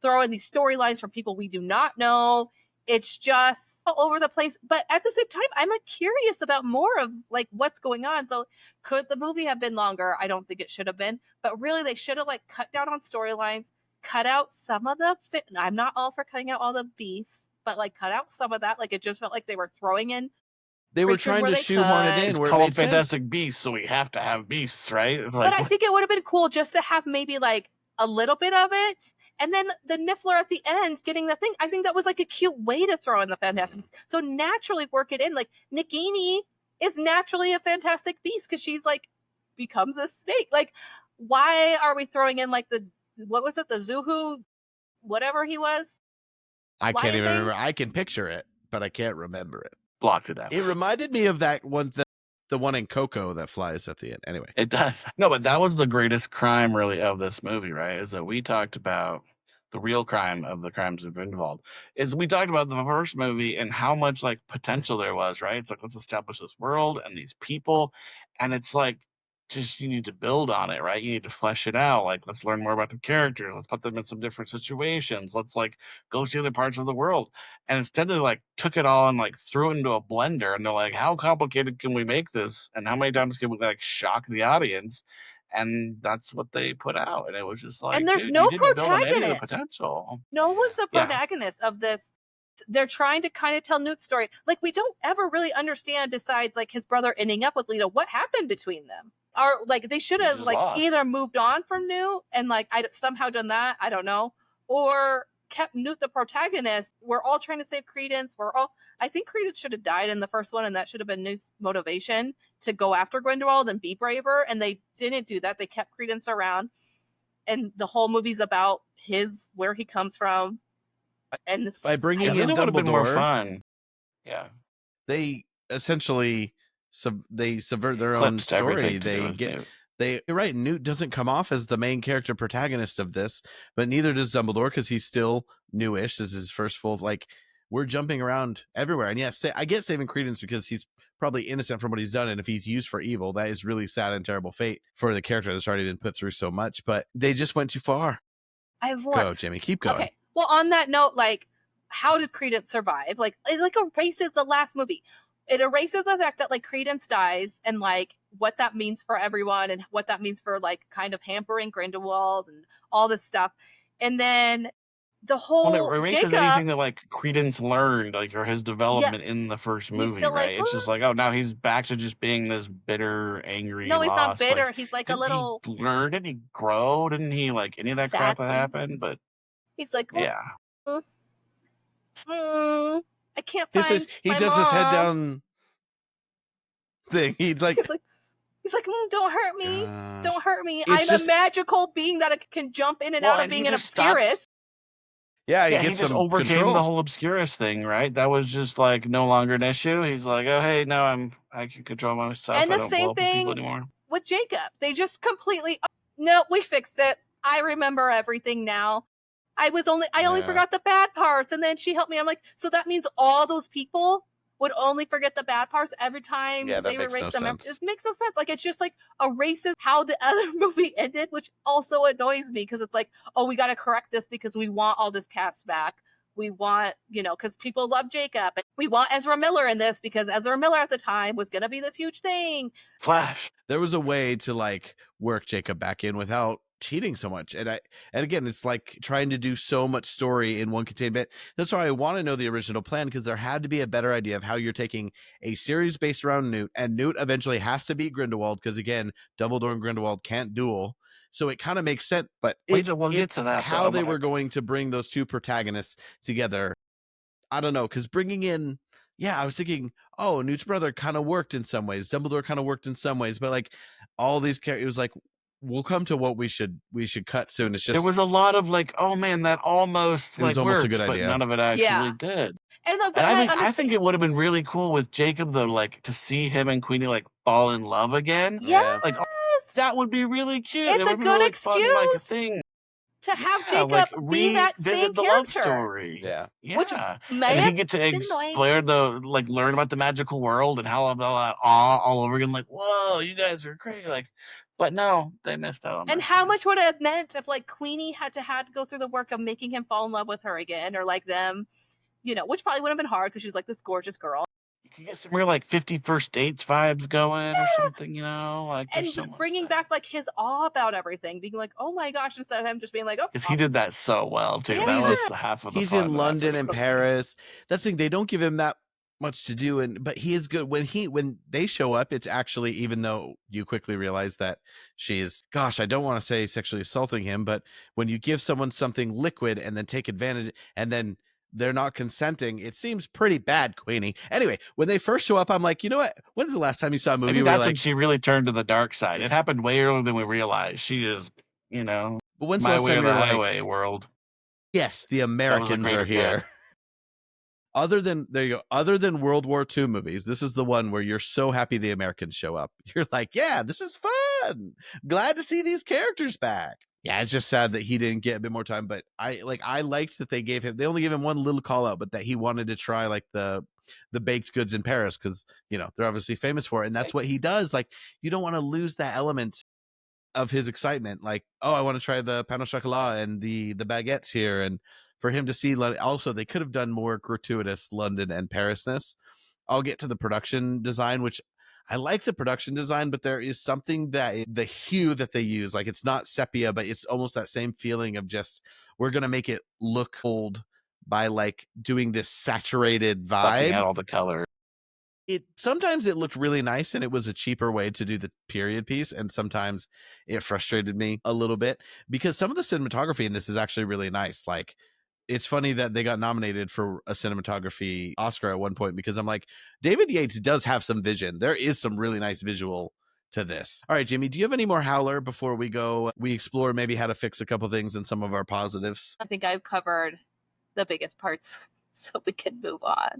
throw in these storylines from people we do not know. It's just all over the place. But at the same time, I'm like curious about more of like what's going on. So could the movie have been longer? I don't think it should have been. But really, they should have like cut down on storylines, cut out some of the I'm not all for cutting out all the beasts, but like cut out some of that. Like it just felt like they were throwing in. They were creatures trying where to they shoehorn it could. in It's where it called made sense. Fantastic Beasts, so we have to have beasts, right? Like, But I think it would have been cool just to have maybe like a little bit of it. And then the Niffler at the end getting the thing. I think that was like a cute way to throw in the Fantastic Beasts. So naturally work it in. Like Nagini is naturally a Fantastic Beast because she's like becomes a snake. Like, why are we throwing in like what was it? The Zuhu, whatever he was? I can't even Lion remember. I can picture it, but I can't remember it. blocked it out. It reminded me of that one, the one in Coco that flies at the end. Anyway, It does. No, but that was the greatest crime, really, of this movie, right? Is that we talked about the real crime of the Crimes of Grindelwald. Is we talked about the first movie and how much like potential there was, right? It's like, let's establish this world and these people, and it's like just you need to build on it, right? You need to flesh it out. Like, let's learn more about the characters. Let's put them in some different situations. Let's like go see other parts of the world. And instead they like took it all and like threw it into a blender, and they're like, how complicated can we make this? And how many times can we like shock the audience? And that's what they put out. And it was just like, And there's dude, no you didn't build on any of the protagonist. potential. No one's a Yeah. protagonist of this. They're trying to kind of tell Newt's story. Like, we don't ever really understand, besides like his brother ending up with Lita, what happened between them. Or like they should have just like lost. either moved on from Newt and like I somehow done that, I don't know, or kept Newt the protagonist. We're all trying to save Credence. I think Credence should have died in the first one, and that should have been Newt's motivation to go after Grindelwald and be braver. And they didn't do that. They kept Credence around, and the whole movie's about where he comes from. And by bringing Yeah, in that would have been more Dumbledore, fun. Yeah. they essentially they subvert their own Eclipsed story. everything to do with Newt. You're right. Newt doesn't come off as the main character protagonist of this, but neither does Dumbledore because he's still newish. This is his first full, like, we're jumping around everywhere. And yes, I get saving Credence because he's probably innocent from what he's done. And if he's used for evil, that is really sad and terrible fate for the character that's already been put through so much. But they just went too far. I have one. Go, Jimmy. Keep going. Okay. Well, on that note, like, how did Credence survive? Like, it like erases the last movie. It erases the fact that like Credence dies and like what that means for everyone and what that means for like kind of hampering Grindelwald and all this stuff. And then the Well, whole it erases Jacob, anything that like Credence learned, like or his development in the yes, first he's movie, still like, right? It's just like, oh, now he's back to just being this bitter, angry, no, he's not lost. Like, bitter. He's like a didn't he little learn? Didn't he grow? Didn't he like any of that crap that sadly. happened? But He's like, yeah, I can't He says find he my does his head mom. down thing. He's like, He's like, don't hurt me. gosh. Don't hurt me. It's I'm just a magical being that can jump in and well, out of and he being an just stops. obscurus. yeah, he Yeah, he gets just some overcame the control. whole Obscurus thing, right? That was just like no longer an issue. He's like, oh hey, now I can control myself. And I the don't blow same up at people thing anymore. with Jacob. They just completely, no, we fixed it. I remember everything now. I only forgot the bad parts, and then she helped me. I'm like, so that means all those people would only forget the bad parts every time Yeah, that they makes erase no them. sense. It makes no sense. Like, it's just like erases how the other movie ended, which also annoys me because it's like, oh, we got to correct this because we want all this cast back. We want, because people love Jacob. And we want Ezra Miller in this because Ezra Miller at the time was going to be this huge thing. Flash. There was a way to like work Jacob back in without cheating so much. And again, it's like trying to do so much story in one contained bit. That's why I want to know the original plan, because there had to be a better idea of how you're taking a series based around Newt, and Newt eventually has to beat Grindelwald because again, Dumbledore and Grindelwald can't duel. So it kind of makes sense, but We'll get to that. how they were going to bring those two protagonists together, I don't know, because bringing in, I was thinking, oh, Newt's brother kind of worked in some ways. Dumbledore kind of worked in some ways, but like all these characters, it was like, we'll come to what we should cut soon. It's There just, was a lot of like, oh man, that almost it was like almost a worked, good but idea. none of it actually did. And And I think understand. it would have been really cool with Jacob though, like to see him and Queenie like fall in love again. Yes. Like, oh, that would be really cute. It's It a would be good really fun, like a excuse thing. to have Yeah, Jacob like be that same revisit the love character. story. Yeah. Which Yeah. may And he have get to been annoying. explore learn about the magical world and how all that awe all over again. Like, whoa, you guys are crazy. Like, but no, they missed out on And that how much chance. would it have meant if like Queenie had to go through the work of making him fall in love with her again, or like them, which probably would have been hard because she's like this gorgeous girl. You could get some real like 50 First Dates vibes going or something, like there's And so much bringing there. back like his awe about everything, being like, oh my gosh, instead of him just being like, oh, Because he did that so well too. Yeah. That He's was half of the he's fun. in of that London first and movie. Paris. That's the thing, they don't give him that much to do, but he is good when they show up. It's actually, even though you quickly realize that she's, gosh, I don't want to say sexually assaulting him, but when you give someone something liquid and then take advantage and then they're not consenting, it seems pretty bad, Queenie. Anyway, when they first show up, I'm like, you know what, when's the last time you saw a I movie think where that's when like, she really turned to the dark side. It happened way earlier than we realized. She is, but when's the my last way time or you're the like, highway world. yes, the That was a Americans greater are good. here. Other than, there you go, other than World War II movies, this is the one where you're so happy the Americans show up. You're like, yeah, this is fun. Glad to see these characters back. Yeah, it's just sad that he didn't get a bit more time, but I liked that they only gave him one little call out, but that he wanted to try like the baked goods in Paris because they're obviously famous for it, and that's what he does. Like, you don't want to lose that element of his excitement, like, oh, I want to try the pain au chocolat and the baguettes here, and for him to see London. Also, they could have done more gratuitous London and Parisness. I'll get to the production design, which I like the production design, but there is something that the hue that they use, like it's not sepia, but it's almost that same feeling of just, we're gonna make it look old by like doing this saturated Sucking vibe. out all the color. Sometimes it looked really nice and it was a cheaper way to do the period piece, and sometimes it frustrated me a little bit because some of the cinematography in this is actually really nice. Like, it's funny that they got nominated for a cinematography Oscar at one point, because I'm like, David Yates does have some vision. There is some really nice visual to this. All right, Jamie, do you have any more Howler before we explore maybe how to fix a couple things and some of our positives? I think I've covered the biggest parts, so we can move on.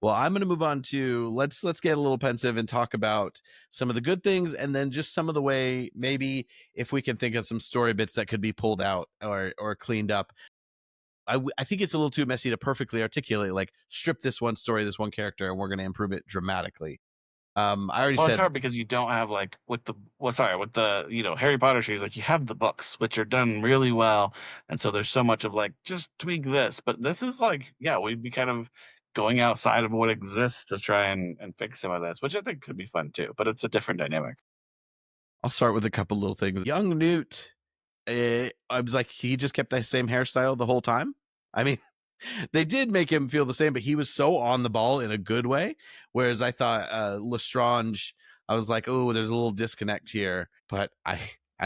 Well, I'm going to move on to let's get a little pensive and talk about some of the good things, and then just some of the way, maybe if we can think of some story bits that could be pulled out or cleaned up. I think it's a little too messy to perfectly articulate, like, strip this one story, this one character, and we're going to improve it dramatically. I already Well, it's said, hard because you don't have like with the Harry Potter series, like you have the books which are done really well, and so there's so much of like just tweak this. But this is like, yeah, we'd be kind of going outside of what exists to try and fix some of this, which I think could be fun too. But it's a different dynamic. I'll start with a couple little things. Young Newt I was like, he just kept the same hairstyle the whole time. I mean, they did make him feel the same, but he was so on the ball in a good way. Whereas I thought Lestrange, I was like, oh, there's a little disconnect here. But I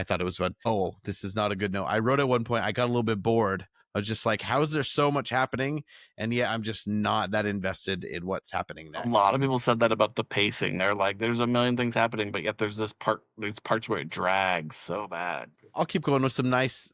thought it was fun. Oh, this is not a good note. I wrote at one point, I got a little bit bored. I was just like, how is there so much happening? And yet I'm just not that invested in what's happening A next. lot of people said that about the pacing. They're like, there's a million things happening, but yet there's parts where it drags so bad. I'll keep going with some nice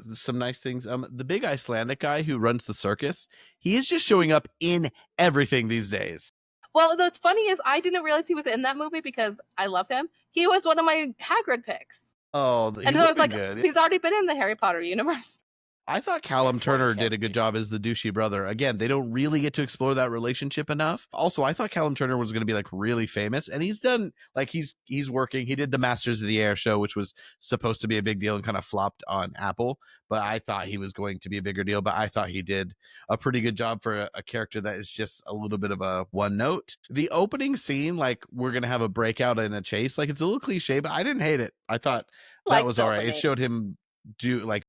things. The big Icelandic guy who runs the circus, he is just showing up in everything these days. Well, what's funny is I didn't realize he was in that movie because I love him. He was one of my Hagrid picks. Oh, And so I was like, he's already been in the Harry Potter universe. I thought Callum Turner did a good job as the douchey brother. Again, they don't really get to explore that relationship enough. Also, I thought Callum Turner was going to be like really famous, and he's done like he's working. He did the Masters of the Air show, which was supposed to be a big deal and kind of flopped on Apple. But I thought he was going to be a bigger deal. But I thought he did a pretty good job for a character that is just a little bit of a one note. The opening scene, like we're going to have a breakout and a chase, like it's a little cliche, but I didn't hate it. I thought that was all right. It showed him do like.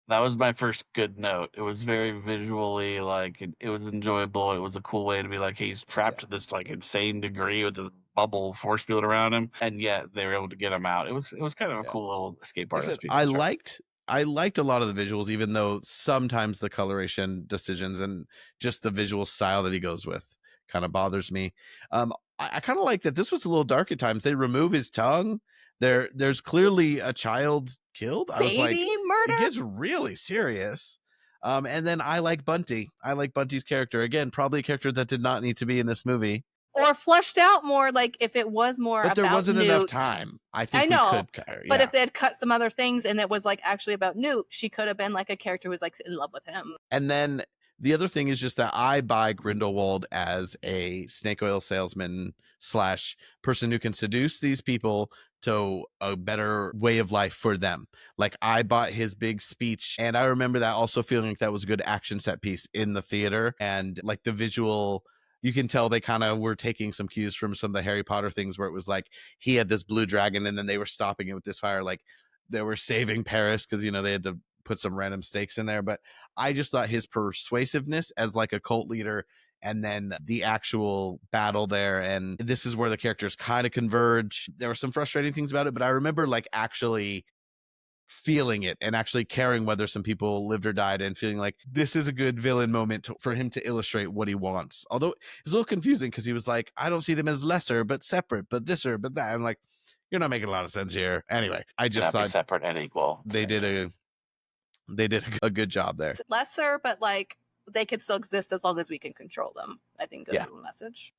That was my first good note. It was very visually, like, it was enjoyable. It was a cool way to be like, he's trapped to this, like, insane degree with this bubble force field around him, and yet they were able to get him out. It was kind of a cool little escape artist piece. I liked a lot of the visuals, even though sometimes the coloration decisions and just the visual style that he goes with kind of bothers me. I kind of like that this was a little dark at times. They remove his tongue. There's clearly a child killed. I was like, murder? It gets really serious. And then I like Bunty. I like Bunty's character. Again, probably a character that did not need to be in this movie. Or fleshed out more, like if it was more but about there wasn't Newt, enough time. I think know, we could but if they had cut some other things and it was like actually about Newt, she could have been like a character who was like in love with him. And then the other thing is just that I buy Grindelwald as a snake oil salesman / person who can seduce these people to a better way of life for them. Like I bought his big speech, and I remember that also feeling like that was a good action set piece in the theater, and like the visual, you can tell they kind of were taking some cues from some of the Harry Potter things where it was like he had this blue dragon and then they were stopping it with this fire, like they were saving Paris because, you know, they had to put some random stakes in there. But I just thought his persuasiveness as like a cult leader, and then the actual battle there, and this is where the characters kind of converge. There were some frustrating things about it, but I remember like actually feeling it and actually caring whether some people lived or died, and feeling like this is a good villain moment for him to illustrate what he wants. Although it's a little confusing because he was like, I don't see them as lesser but separate but this or but that. I'm like, you're not making a lot of sense here. Anyway, I just thought separate and equal. They did a good job there. Lesser, but like they could still exist as long as we can control them, I think is the message.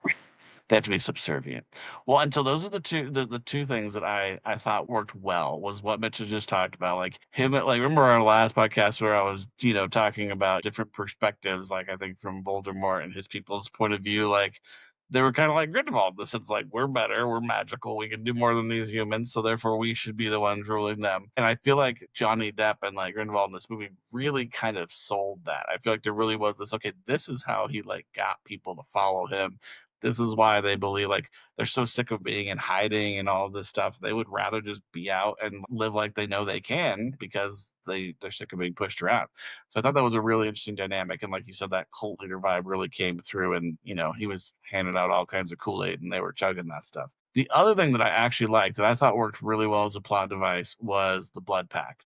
They have to be subservient. Well, until those are the two things that I thought worked well, was what Mitch has just talked about. Like him, like remember our last podcast where I was, talking about different perspectives, like I think from Voldemort and his people's point of view, like they were kind of like Grindelwald in the sense like we're better, we're magical, we can do more than these humans, so therefore we should be the ones ruling them. And I feel like Johnny Depp and like Grindelwald in this movie really kind of sold that. I feel like there really was this, okay, this is how he like got people to follow him. This is why they believe, like, they're so sick of being in hiding and all this stuff. They would rather just be out and live like they know they can because they're sick of being pushed around. So I thought that was a really interesting dynamic. And like you said, that cult leader vibe really came through, and, he was handing out all kinds of Kool-Aid and they were chugging that stuff. The other thing that I actually liked that I thought worked really well as a plot device was the blood pact.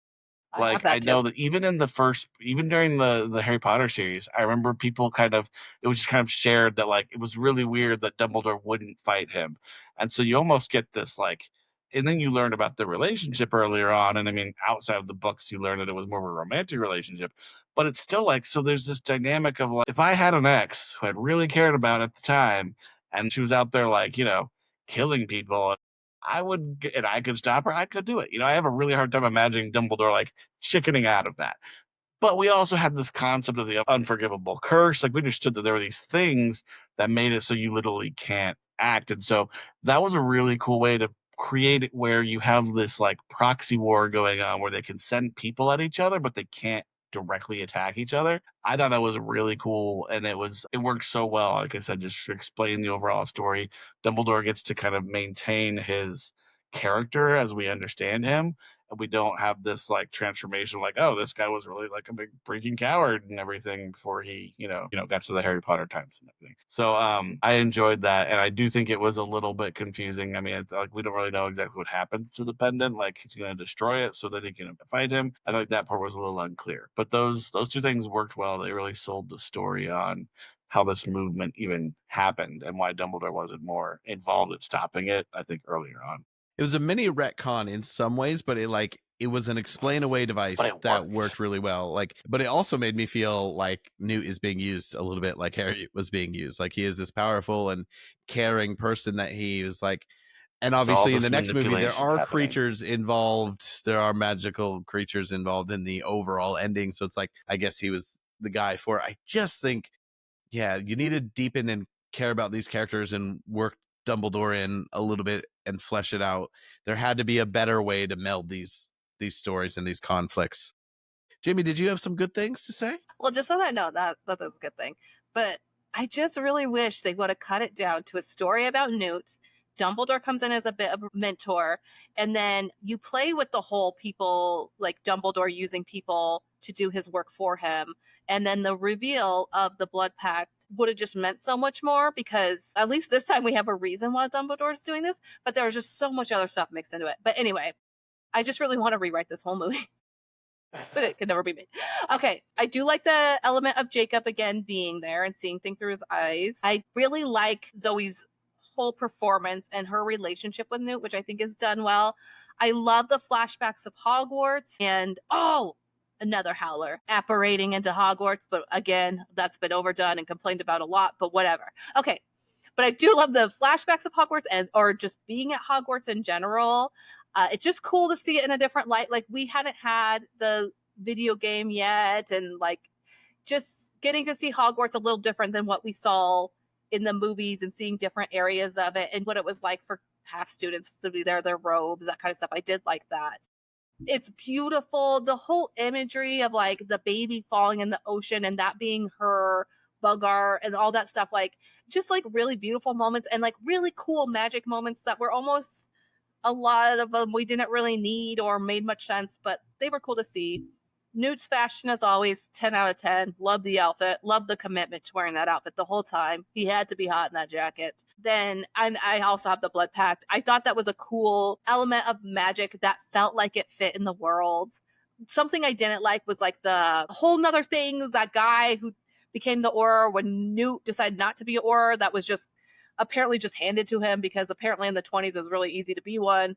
Like, I know that even during the Harry Potter series, I remember people it was just kind of shared that, like, it was really weird that Dumbledore wouldn't fight him. And so you almost get this, like, and then you learn about the relationship earlier on. And I mean, outside of the books, you learn that it was more of a romantic relationship. But it's still like, so there's this dynamic of like, if I had an ex who I'd really cared about at the time, and she was out there, like, killing people, and I could stop her, I could do it. I have a really hard time imagining Dumbledore like chickening out of that. But we also had this concept of the unforgivable curse. Like we understood that there were these things that made it so you literally can't act. And so that was a really cool way to create it where you have this like proxy war going on where they can send people at each other, but they can't directly attack each other. I thought that was really cool, and it worked so well. Like I said, just to explain the overall story, Dumbledore gets to kind of maintain his character as we understand him, we don't have this like transformation, like, oh, this guy was really like a big freaking coward and everything before he, got to the Harry Potter times and everything. So I enjoyed that, and I do think it was a little bit confusing. I mean, it's like we don't really know exactly what happens to the pendant. Like he's going to destroy it so that he can fight him. I think that part was a little unclear, but those two things worked well. They really sold the story on how this movement even happened and why Dumbledore wasn't more involved in stopping it, I think, earlier on. It was a mini retcon in some ways, but it was an explain away device that worked really well. But it also made me feel like Newt is being used a little bit like Harry was being used. Like he is this powerful and caring person that he was like. And obviously in the next movie, there are creatures involved. There are magical creatures involved in the overall ending. So it's like, I guess he was the guy for it. I just think, yeah, you need to deepen and care about these characters and work Dumbledore in a little bit and flesh it out. There had to be a better way to meld these stories and these conflicts. Jamie, did you have some good things to say? Well, just on that note, that's a good thing. But I just really wish they would have cut it down to a story about Newt. Dumbledore comes in as a bit of a mentor, and then you play with the whole people, like Dumbledore using people to do his work for him. And then the reveal of the Blood Pact would have just meant so much more, because at least this time we have a reason why Dumbledore's doing this, but there was just so much other stuff mixed into it. But anyway, I just really want to rewrite this whole movie. But it can never be made. Okay, I do like the element of Jacob again being there and seeing things through his eyes. I really like Zoe's whole performance and her relationship with Newt, which I think is done well. I love the flashbacks of Hogwarts, and another howler apparating into Hogwarts, but again, that's been overdone and complained about a lot, but whatever. Okay, but I do love the flashbacks of Hogwarts or just being at Hogwarts in general. It's just cool to see it in a different light. Like, we hadn't had the video game yet, and like just getting to see Hogwarts a little different than what we saw in the movies, and seeing different areas of it and what it was like for past students to be there, their robes, that kind of stuff. I did like that. It's beautiful. The whole imagery of like the baby falling in the ocean and that being her Bugger and all that stuff, like just like really beautiful moments and like really cool magic moments that were almost, a lot of them we didn't really need or made much sense, but they were cool to see. Newt's fashion, as always, 10 out of 10. Love the outfit. Love the commitment to wearing that outfit the whole time. He had to be hot in that jacket. Then, and I also have the Blood Pact. I thought that was a cool element of magic that felt like it fit in the world. Something I didn't like was like the whole nother thing, was that guy who became the Auror when Newt decided not to be an Auror. That was just apparently just handed to him because apparently in the 20s it was really easy to be one.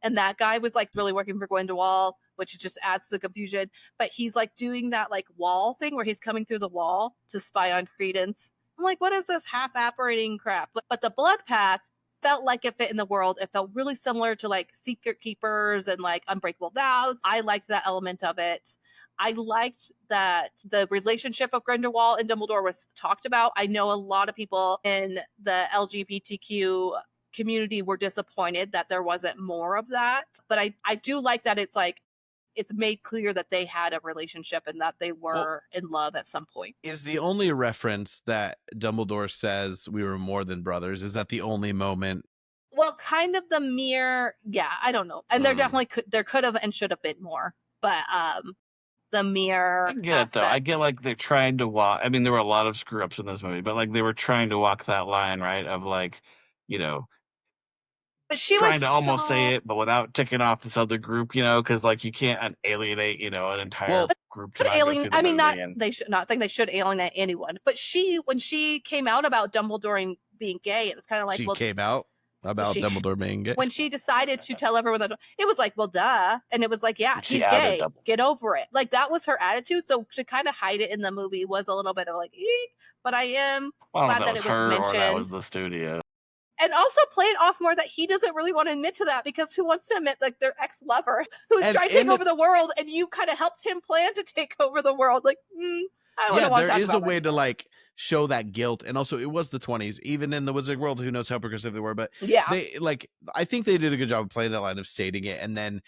And that guy was like really working for Grindelwald, which just adds to the confusion. But he's like doing that like wall thing where he's coming through the wall to spy on Credence. I'm like, what is this half apparating crap? But the Blood Pact felt like it fit in the world. It felt really similar to like Secret Keepers and like Unbreakable Vows. I liked that element of it. I liked that the relationship of Grindelwald and Dumbledore was talked about. I know a lot of people in the LGBTQ community were disappointed that there wasn't more of that. But I do like that it's like, it's made clear that they had a relationship and that they were in love at some point. Is the only reference that Dumbledore says we were more than brothers, is that the only moment? Well, kind of the mere, yeah, I don't know. And there definitely there could have and should have been more. But the mere I get it, though. I get like they're trying to walk. I mean, there were a lot of screw ups in this movie, but like they were trying to walk that line, right? Of like, but she trying was to almost say it, but without ticking off this other group, because like you can't alienate, an entire group. But I mean, not saying they should alienate anyone, but when she came out about Dumbledore being gay, it was kind of like, came out about Dumbledore being gay. When she decided to tell everyone that, it was like, well, duh. And it was like, yeah, he's gay. Get over it. Like, that was her attitude. So to kind of hide it in the movie was a little bit of like, eek. But I am glad that it was mentioned. Or that was the studio. And also play it off more that he doesn't really want to admit to that, because who wants to admit like their ex-lover who's trying to take over the world, and you kind of helped him plan to take over the world. Like, I don't want to talk about there is a way to like show that guilt. And also it was the 20s, even in the Wizarding World, who knows how progressive they were, but yeah, they like, I think they did a good job of playing that line of stating it. And then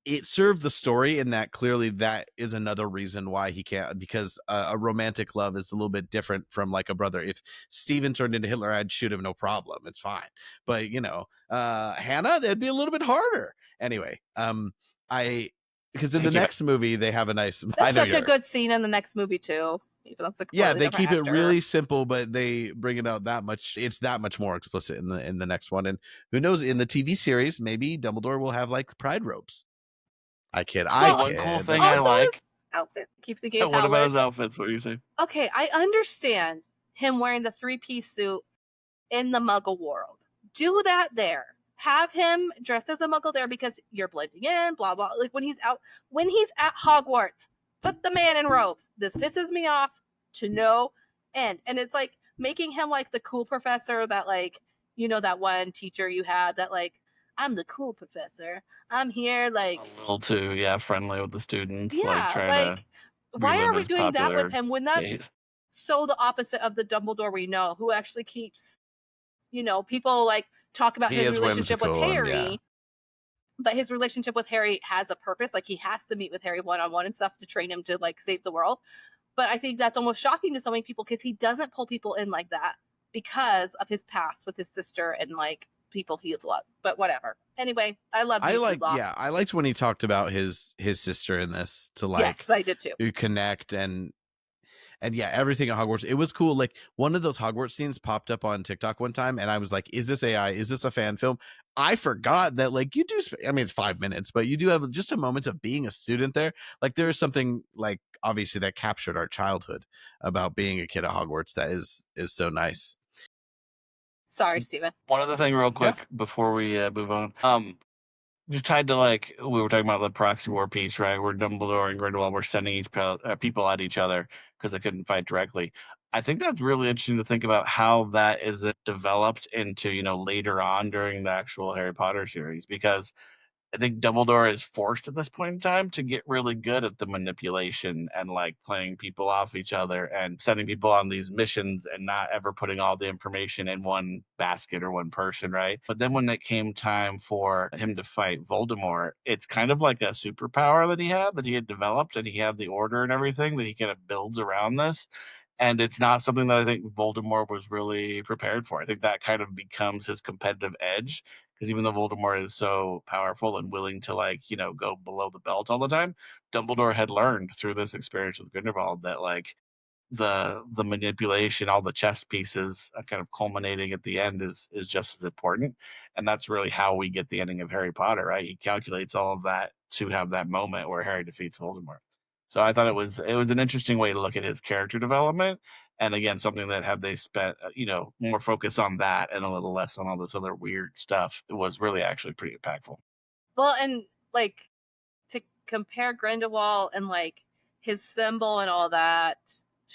it served the story in that clearly that is another reason why he can't, because a romantic love is a little bit different from like a brother. If Steven turned into Hitler, I'd shoot him, no problem, it's fine. But Hannah, that'd be a little bit harder. Anyway, because in the next movie they have a nice, that's such a good scene in the next movie too. Even that's a yeah, they keep actor. it really simple, but they bring it out that much. It's that much more explicit in the next one. And who knows, in the TV series, maybe Dumbledore will have like pride robes. I kid. One cool thing I also, like. his outfit. Keep thinking. What about his outfits? What do you say? Okay, I understand him wearing the 3-piece suit in the Muggle world. Do that there. Have him dressed as a Muggle there because you're blending in. Blah blah. Like when he's at Hogwarts, put the man in robes. This pisses me off to no end. And it's like making him like the cool professor that like that one teacher you had that like. I'm the cool professor. I'm here like a little too friendly with the students. Yeah, like trying to why are we doing that with him when that's so the opposite of the Dumbledore we know, who actually keeps people like talk about his relationship with Harry. But his relationship with Harry has a purpose. Like he has to meet with Harry one-on-one and stuff to train him to like save the world. But I think that's almost shocking to so many people because he doesn't pull people in like that because of his past with his sister and like people he has loved, but whatever. Anyway, I liked when he talked about his sister in this to like. Yes, I did too. Connect and yeah, everything at Hogwarts. It was cool. Like one of those Hogwarts scenes popped up on TikTok one time, and I was like, "Is this AI? Is this a fan film?" I forgot that like you do. I mean, it's 5 minutes, but you do have just a moment of being a student there. Like there is something like obviously that captured our childhood about being a kid at Hogwarts. That is so nice. Sorry, Steven. One other thing real quick before we move on. Just tied to like we were talking about the proxy war piece, right? Where Dumbledore and Grindelwald were sending people at each other because they couldn't fight directly. I think that's really interesting to think about how that is developed into later on during the actual Harry Potter series, because I think Dumbledore is forced at this point in time to get really good at the manipulation and like playing people off each other and sending people on these missions and not ever putting all the information in one basket or one person, right? But then when it came time for him to fight Voldemort, it's kind of like a superpower that he had developed, and he had the order and everything that he kind of builds around this. And it's not something that I think Voldemort was really prepared for. I think that kind of becomes his competitive edge, because even though Voldemort is so powerful and willing to like, go below the belt all the time, Dumbledore had learned through this experience with Grindelwald that like the manipulation, all the chess pieces kind of culminating at the end is just as important. And that's really how we get the ending of Harry Potter, right? He calculates all of that to have that moment where Harry defeats Voldemort. So I thought it was an interesting way to look at his character development. And again, something that had they spent, more focus on that and a little less on all this other weird stuff, it was really actually pretty impactful. Well, and like to compare Grindelwald and like his symbol and all that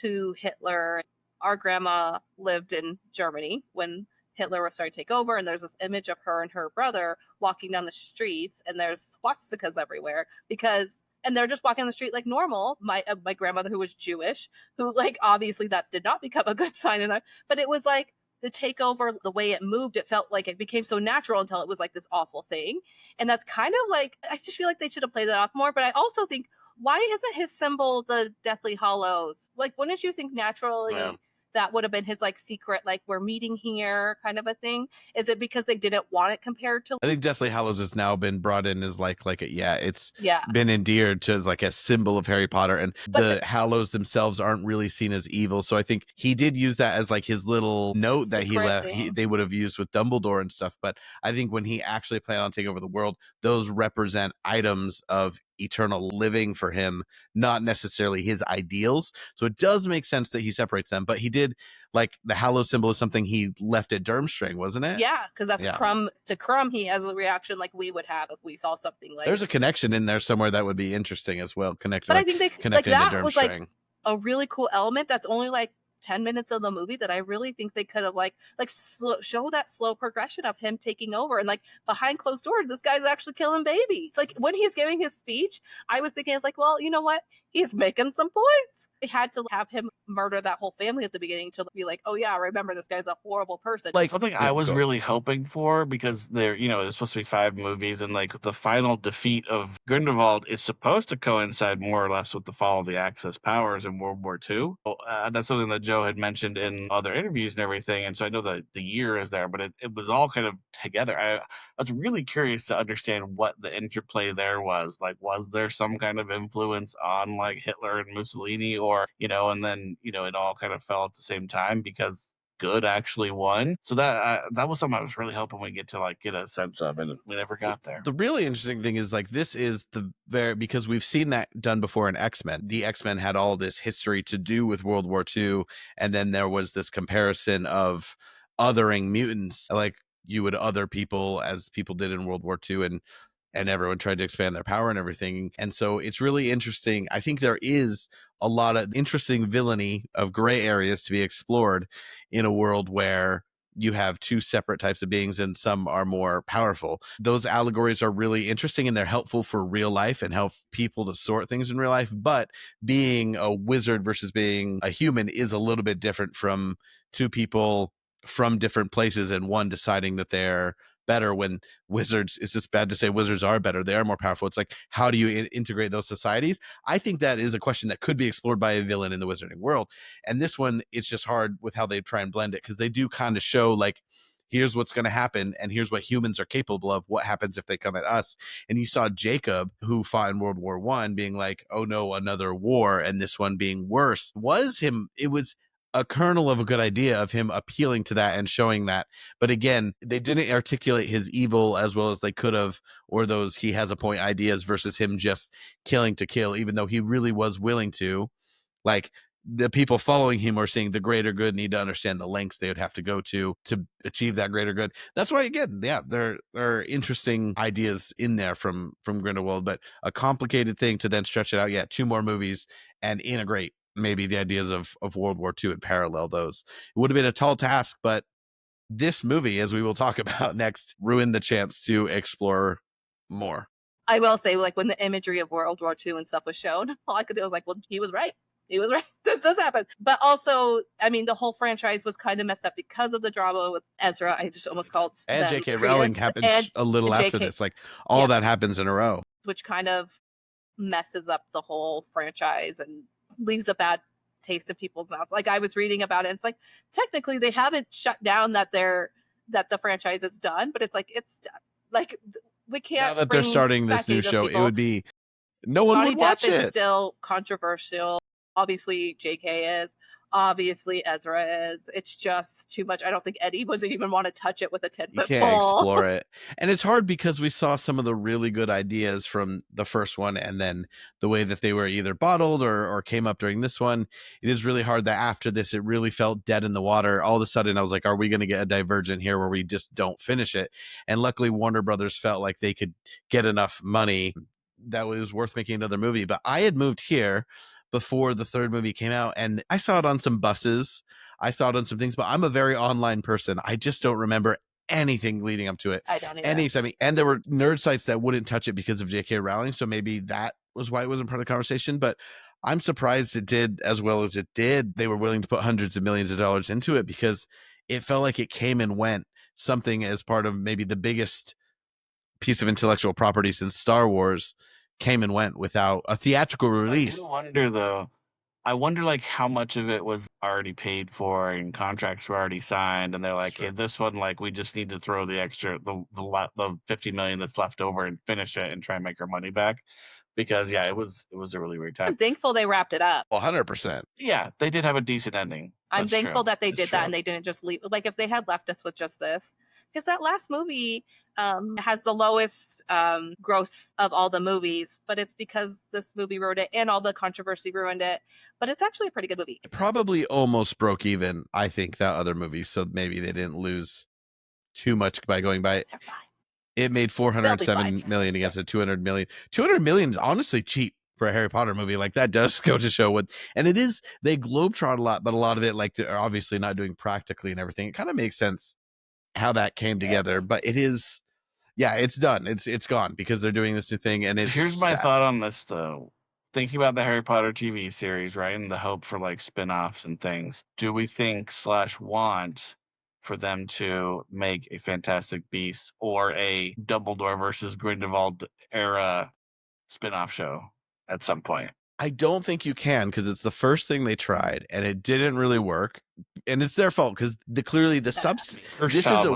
to Hitler, our grandma lived in Germany when Hitler was starting to take over, and there's this image of her and her brother walking down the streets, and there's swastikas everywhere and they're just walking on the street like normal. My grandmother, who was Jewish, who like obviously that did not become a good sign, but it was like the takeover, the way it moved, it felt like it became so natural until it was like this awful thing. And that's kind of like, I just feel like they should have played that off more. But I also think, why isn't his symbol the Deathly Hallows? Like, wouldn't you think naturally that would have been his like secret, like we're meeting here kind of a thing? Is it because they didn't want it compared to? I think Deathly Hallows has now been brought in as it's been endeared to as like a symbol of Harry Potter, and the Hallows themselves aren't really seen as evil. So I think he did use that as like his little note that he left. They would have used with Dumbledore and stuff. But I think when he actually planned on taking over the world, those represent items of eternal living for him, not necessarily his ideals. So it does make sense that he separates them. But he did, like, the Hallows symbol is something he left at Durmstrang, wasn't it? Yeah, because that's Crumb to Crumb. He has a reaction like we would have if we saw something like. There's a connection in there somewhere that would be interesting as well. But I think they connected like that was like a really cool element that's only like 10 minutes of the movie that I really think they could have show that slow progression of him taking over, and like behind closed doors, this guy's actually killing babies. Like when he's giving his speech, I was thinking, it's like, well, you know what? He's making some points. They had to have him murder that whole family at the beginning to be like, oh yeah, remember, this guy's a horrible person. Like something I was really hoping for, because there's supposed to be 5 movies, and like the final defeat of Grindelwald is supposed to coincide more or less with the fall of the Axis powers in World War II. That's something that Joe had mentioned in other interviews and everything, and so I know that the year is there, but it was all kind of together. I was really curious to understand what the interplay there was. Like, was there some kind of influence on like Hitler and Mussolini, or and then it all kind of fell at the same time because good actually won. So that was something I was really hoping we get a sense of, and we never got there. The really interesting thing is like this is because we've seen that done before in X-Men. The X-Men had all this history to do with World War II, and then there was this comparison of othering mutants, like you would other people as people did in World War II, and everyone tried to expand their power and everything. And so it's really interesting. I think there is a lot of interesting villainy of gray areas to be explored in a world where you have two separate types of beings and some are more powerful. Those allegories are really interesting, and they're helpful for real life and help people to sort things in real life. But being a wizard versus being a human is a little bit different from two people from different places and one deciding that they're better when wizards, it's just bad to say wizards are better, they are more powerful. It's like, how do you integrate those societies? I think that is a question that could be explored by a villain in the wizarding world. And this one, it's just hard with how they try and blend it, because they do kind of show like, here's what's going to happen and here's what humans are capable of. What happens if they come at us? And you saw Jacob, who fought in World War I, being like, oh no, another war, and this one being worse. It was a kernel of a good idea of him appealing to that and showing that. But again, they didn't articulate his evil as well as they could have, or those he has a point ideas versus him just killing to kill, even though he really was willing to. Like, the people following him are seeing the greater good, need to understand the lengths they would have to go to achieve that greater good. That's why, again, yeah, there are interesting ideas in there from Grindelwald, but a complicated thing to then stretch it out. Yeah, 2 more movies and integrate maybe the ideas of World War II and parallel those. It would have been a tall task, but this movie, as we will talk about next, ruined the chance to explore more. I will say, like, when the imagery of World War II and stuff was shown, all I could do was like, well, he was right. He was right. This does happen. But also, I mean, the whole franchise was kind of messed up because of the drama with Ezra. I just almost called and J.K. Rowling happens a little after this. Like, all that happens in a row. Which kind of messes up the whole franchise and leaves a bad taste in people's mouths. Like, I was reading about it. It's like, technically, they haven't shut down that the franchise is done, but it's like, it's done. Like, we can't. Now that they're starting this new show, it would be no one would watch it. Johnny Depp is still controversial. Obviously, JK is. Obviously, Ezra is. It's just too much. I don't think Eddie doesn't even want to touch it with a 10-foot pole. You can't explore it. And it's hard because we saw some of the really good ideas from the first one, and then the way that they were either bottled or came up during this one. It is really hard that after this, it really felt dead in the water. All of a sudden, I was like, are we going to get a Divergent here where we just don't finish it? And luckily, Warner Brothers felt like they could get enough money that was worth making another movie. But I had moved here before the third movie came out, and I saw it on some buses, I saw it on some things, but I'm a very online person. I just don't remember anything leading up to it. I don't either. And there were nerd sites that wouldn't touch it because of J.K. Rowling, so maybe that was why it wasn't part of the conversation. But I'm surprised it did as well as it did. They were willing to put hundreds of millions of dollars into it because it felt like it came and went, something as part of maybe the biggest piece of intellectual property since Star Wars came and went without a theatrical release. I wonder like how much of it was already paid for and contracts were already signed, and they're like, hey, this one, like, we just need to throw the extra, the 50 million that's left over and finish it and try and make our money back. Because it was a really weird time. I'm thankful they wrapped it up. 100%. Yeah, they did have a decent ending. I'm thankful that they did that and they didn't just leave. Like, if they had left us with just this, because that last movie has the lowest gross of all the movies, but it's because this movie ruined it and all the controversy ruined it. But it's actually a pretty good movie. It probably almost broke even, I think, that other movie. So maybe they didn't lose too much by going by it. It made $407 million against a $200 million. $200 million is honestly cheap for a Harry Potter movie. Like that does go to show what, and it is, they globetrot a lot, but a lot of it, like they're obviously not doing practically and everything. It kind of makes sense how that came together, but it is, yeah, it's done. It's gone because they're doing this new thing, and it's Here's my sad. thought on this though. Thinking about the Harry Potter TV series, right, and the hope for like spin-offs and things. Do we think / want for them to make a Fantastic Beasts or a Dumbledore versus Grindelwald era spin-off show at some point? I don't think you can, because it's the first thing they tried and it didn't really work, and it's their fault because clearly the substance.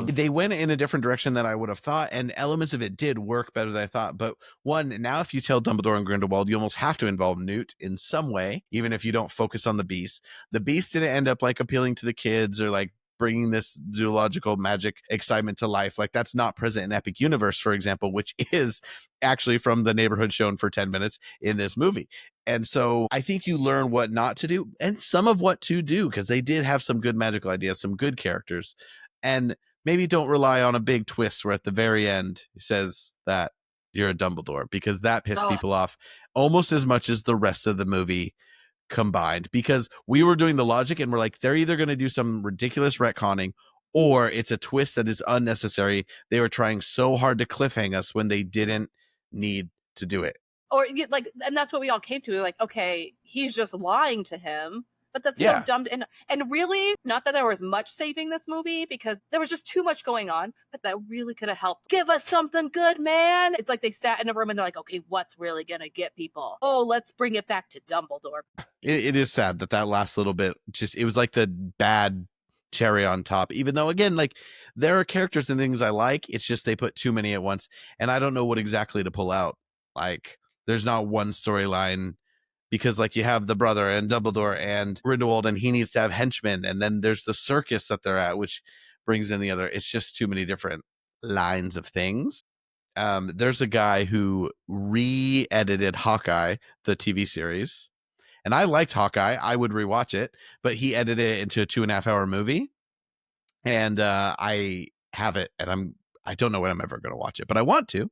They went in a different direction than I would have thought, and elements of it did work better than I thought. But one, now if you tell Dumbledore and Grindelwald, you almost have to involve Newt in some way, even if you don't focus on the Beast. The Beast didn't end up like appealing to the kids or like bringing this zoological magic excitement to life. Like that's not present in Epic Universe, for example, which is actually from the neighborhood shown for 10 minutes in this movie. And so I think you learn what not to do and some of what to do, because they did have some good magical ideas, some good characters, and maybe don't rely on a big twist where at the very end he says that you're a Dumbledore, because that pissed people off almost as much as the rest of the movie combined, because we were doing the logic and we're like, they're either going to do some ridiculous retconning or it's a twist that is unnecessary. They were trying so hard to cliffhang us when they didn't need to do it. Or like, and that's what we all came to. Like, okay, he's just lying to him, but that's so dumb. And really, not that there was much saving this movie, because there was just too much going on, but that really could have helped. Give us something good, man. It's like they sat in a room and they're like, okay, what's really going to get people? Oh, let's bring it back to Dumbledore. It is sad that last little bit, just, it was like the bad cherry on top, even though, again, like there are characters and things I like. It's just they put too many at once, and I don't know what exactly to pull out. Like, there's not one storyline, because like you have the brother and Dumbledore and Grindelwald, and he needs to have henchmen, and then there's the circus that they're at, which brings in the other. It's just too many different lines of things. There's a guy who re-edited Hawkeye, the TV series, and I liked Hawkeye. I would rewatch it, but he edited it into a 2.5 hour movie, and I have it, and I don't know when I'm ever going to watch it, but I want to.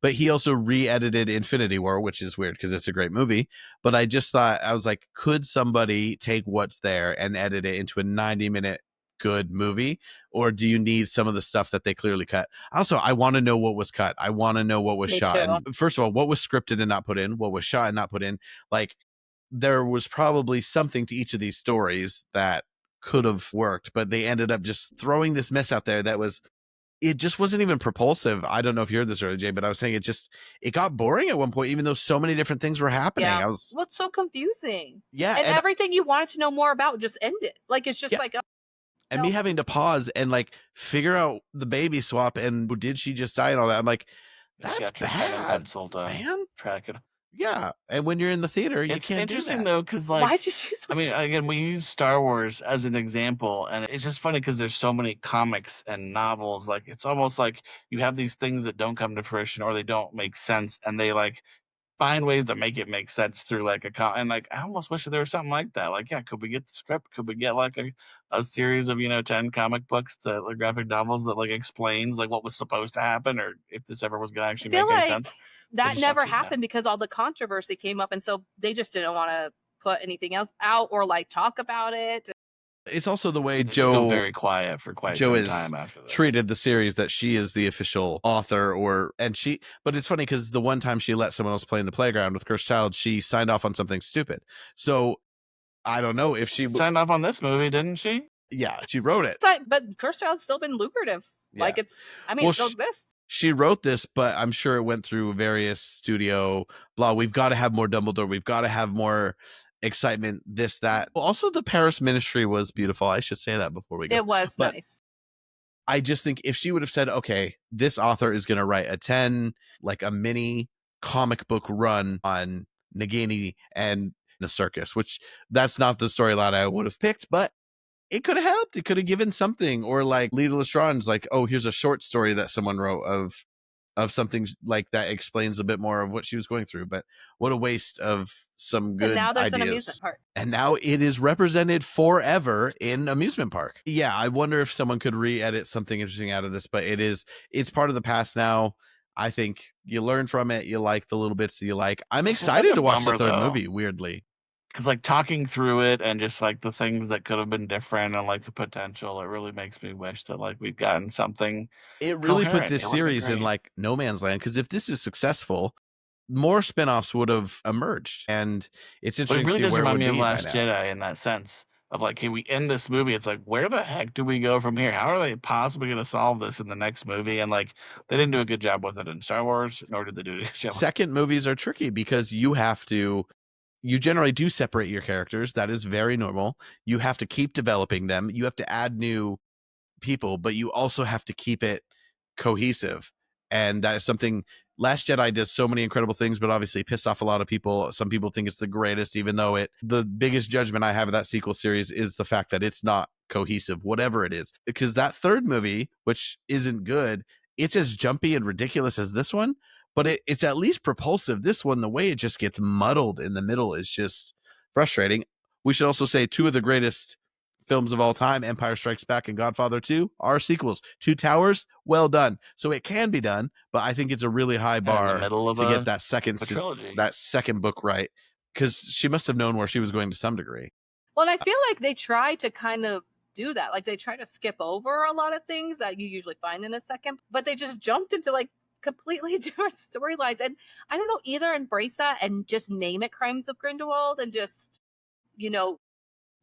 But he also re-edited Infinity War, which is weird because it's a great movie. But I just thought, I was like, could somebody take what's there and edit it into a 90-minute good movie? Or do you need some of the stuff that they clearly cut? Also, I want to know what was cut. I want to know what was shot. And first of all, what was scripted and not put in? What was shot and not put in? Like, there was probably something to each of these stories that could have worked, but they ended up just throwing this mess out there that was, it just wasn't even propulsive. I don't know if you heard this earlier, Jay, but I was saying it got boring at one point, even though so many different things were happening. Yeah. What's so confusing? Yeah. And everything you wanted to know more about just ended. Like, it's just like, and me having to pause and like figure out the baby swap and did she just die and all that. I'm like, that's bad, man. Track it. Yeah, and when you're in the theater, you can't do that. It's interesting though, because like, why did you switch? I mean, again, we use Star Wars as an example, and it's just funny because there's so many comics and novels. Like, it's almost like you have these things that don't come to fruition or they don't make sense, and they like find ways to make it make sense through like and like, I almost wish there was something like that. Like, yeah, could we get the script? Could we get like a series of 10 comic books, like graphic novels that like explains like what was supposed to happen, or if this ever was gonna actually make any sense? That never happened because all the controversy came up, and so they just didn't want to put anything else out or like talk about it. It's also the way Joe, very quiet for quite some time after that, treated the series, that she is the official author, but it's funny because the one time she let someone else play in the playground with Cursed Child, she signed off on something stupid. So I don't know if she signed off on this movie, didn't she? Yeah, she wrote it. But Cursed Child's still been lucrative. Yeah. Like, it's, I mean, it still exists. She wrote this, but I'm sure it went through various studio blah. We've got to have more Dumbledore. We've got to have more excitement, this, that. Also, the Paris Ministry was beautiful. I should say that before we go. It was nice. I just think if she would have said, okay, this author is going to write a mini comic book run on Nagini and the circus, which that's not the storyline I would have picked, but it could have helped. It could have given something. Or like Lita Lestrange's like, oh, here's a short story that someone wrote of something like that explains a bit more of what she was going through. But what a waste of some good ideas. And now there's an amusement park. And now it is represented forever in amusement park. Yeah, I wonder if someone could re-edit something interesting out of this, but it's part of the past now. I think you learn from it. You like the little bits that you like. I'm It's just such excited a to watch the bummer, third though. movie, weirdly. Because like talking through it and just like the things that could have been different and like the potential, it really makes me wish that like we've gotten something It really put coherent. this It would have been series in great. like no man's land, because if this is successful, more spinoffs would have emerged, and it's But it interesting to really see does where it remind would me of be by Last now. Jedi in that sense of like, hey, we end this movie. It's like, where the heck do we go from here? How are they possibly going to solve this in the next movie? And like, they didn't do a good job with it in Star Wars, nor did they do a good job. Second movies are tricky because you generally do separate your characters. That is very normal. You have to keep developing them. You have to add new people, but you also have to keep it cohesive. And that is something Last Jedi does so many incredible things, but obviously pissed off a lot of people. Some people think it's the greatest, even though the biggest judgment I have of that sequel series is the fact that it's not cohesive, whatever it is. Because that third movie, which isn't good, it's as jumpy and ridiculous as this one, but it's at least propulsive. This one, the way it just gets muddled in the middle is just frustrating. We should also say two of the greatest films of all time, Empire Strikes Back and Godfather 2, are sequels. Two Towers, well done. So it can be done, but I think it's a really high And in the bar middle of to get a trilogy. that second book right, because she must have known where she was going to some degree. Well, and I feel like they try to kind of do that. Like they try to skip over a lot of things that you usually find in a second, but they just jumped into like completely different storylines. And I don't know, either embrace that and just name it Crimes of Grindelwald and just, you know,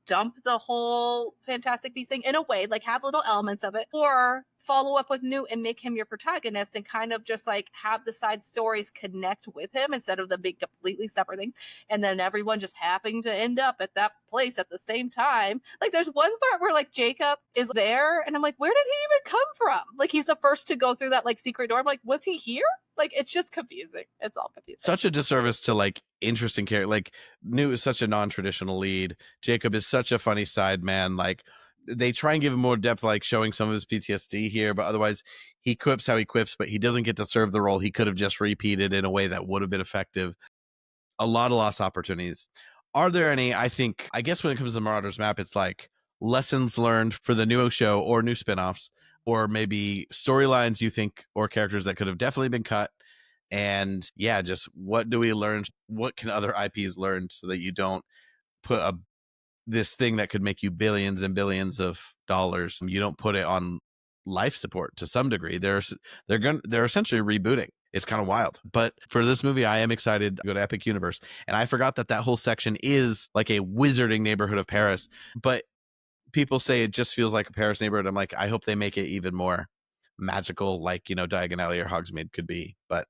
dump the whole Fantastic Beast thing in a way, like have little elements of it, or follow up with Newt and make him your protagonist and kind of just like have the side stories connect with him instead of them being completely separate things. And then everyone just happening to end up at that place at the same time. Like there's one part where like Jacob is there and I'm like, where did he even come from? Like he's the first to go through that like secret door. I'm like, was he here? Like it's just confusing. It's all confusing. Such a disservice to like interesting character. Like Newt is such a non-traditional lead. Jacob is such a funny side man. Like they try and give him more depth, like showing some of his PTSD here, but otherwise he quips how he quips, but he doesn't get to serve the role he could have just repeated in a way that would have been effective. A lot of lost opportunities. Are there any? I guess when it comes to Marauders Map, it's like lessons learned for the new show or new spinoffs, or maybe storylines you think or characters that could have definitely been cut. And yeah, just what do we learn? What can other IPs learn so that you don't put this thing that could make you billions and billions of dollars, you don't put it on life support to some degree. They're essentially rebooting. It's kind of wild. But for this movie, I am excited to go to Epic Universe. And I forgot that whole section is like a wizarding neighborhood of Paris. But people say it just feels like a Paris neighborhood. I'm like, I hope they make it even more magical, like, Diagon Alley or Hogsmeade could be. But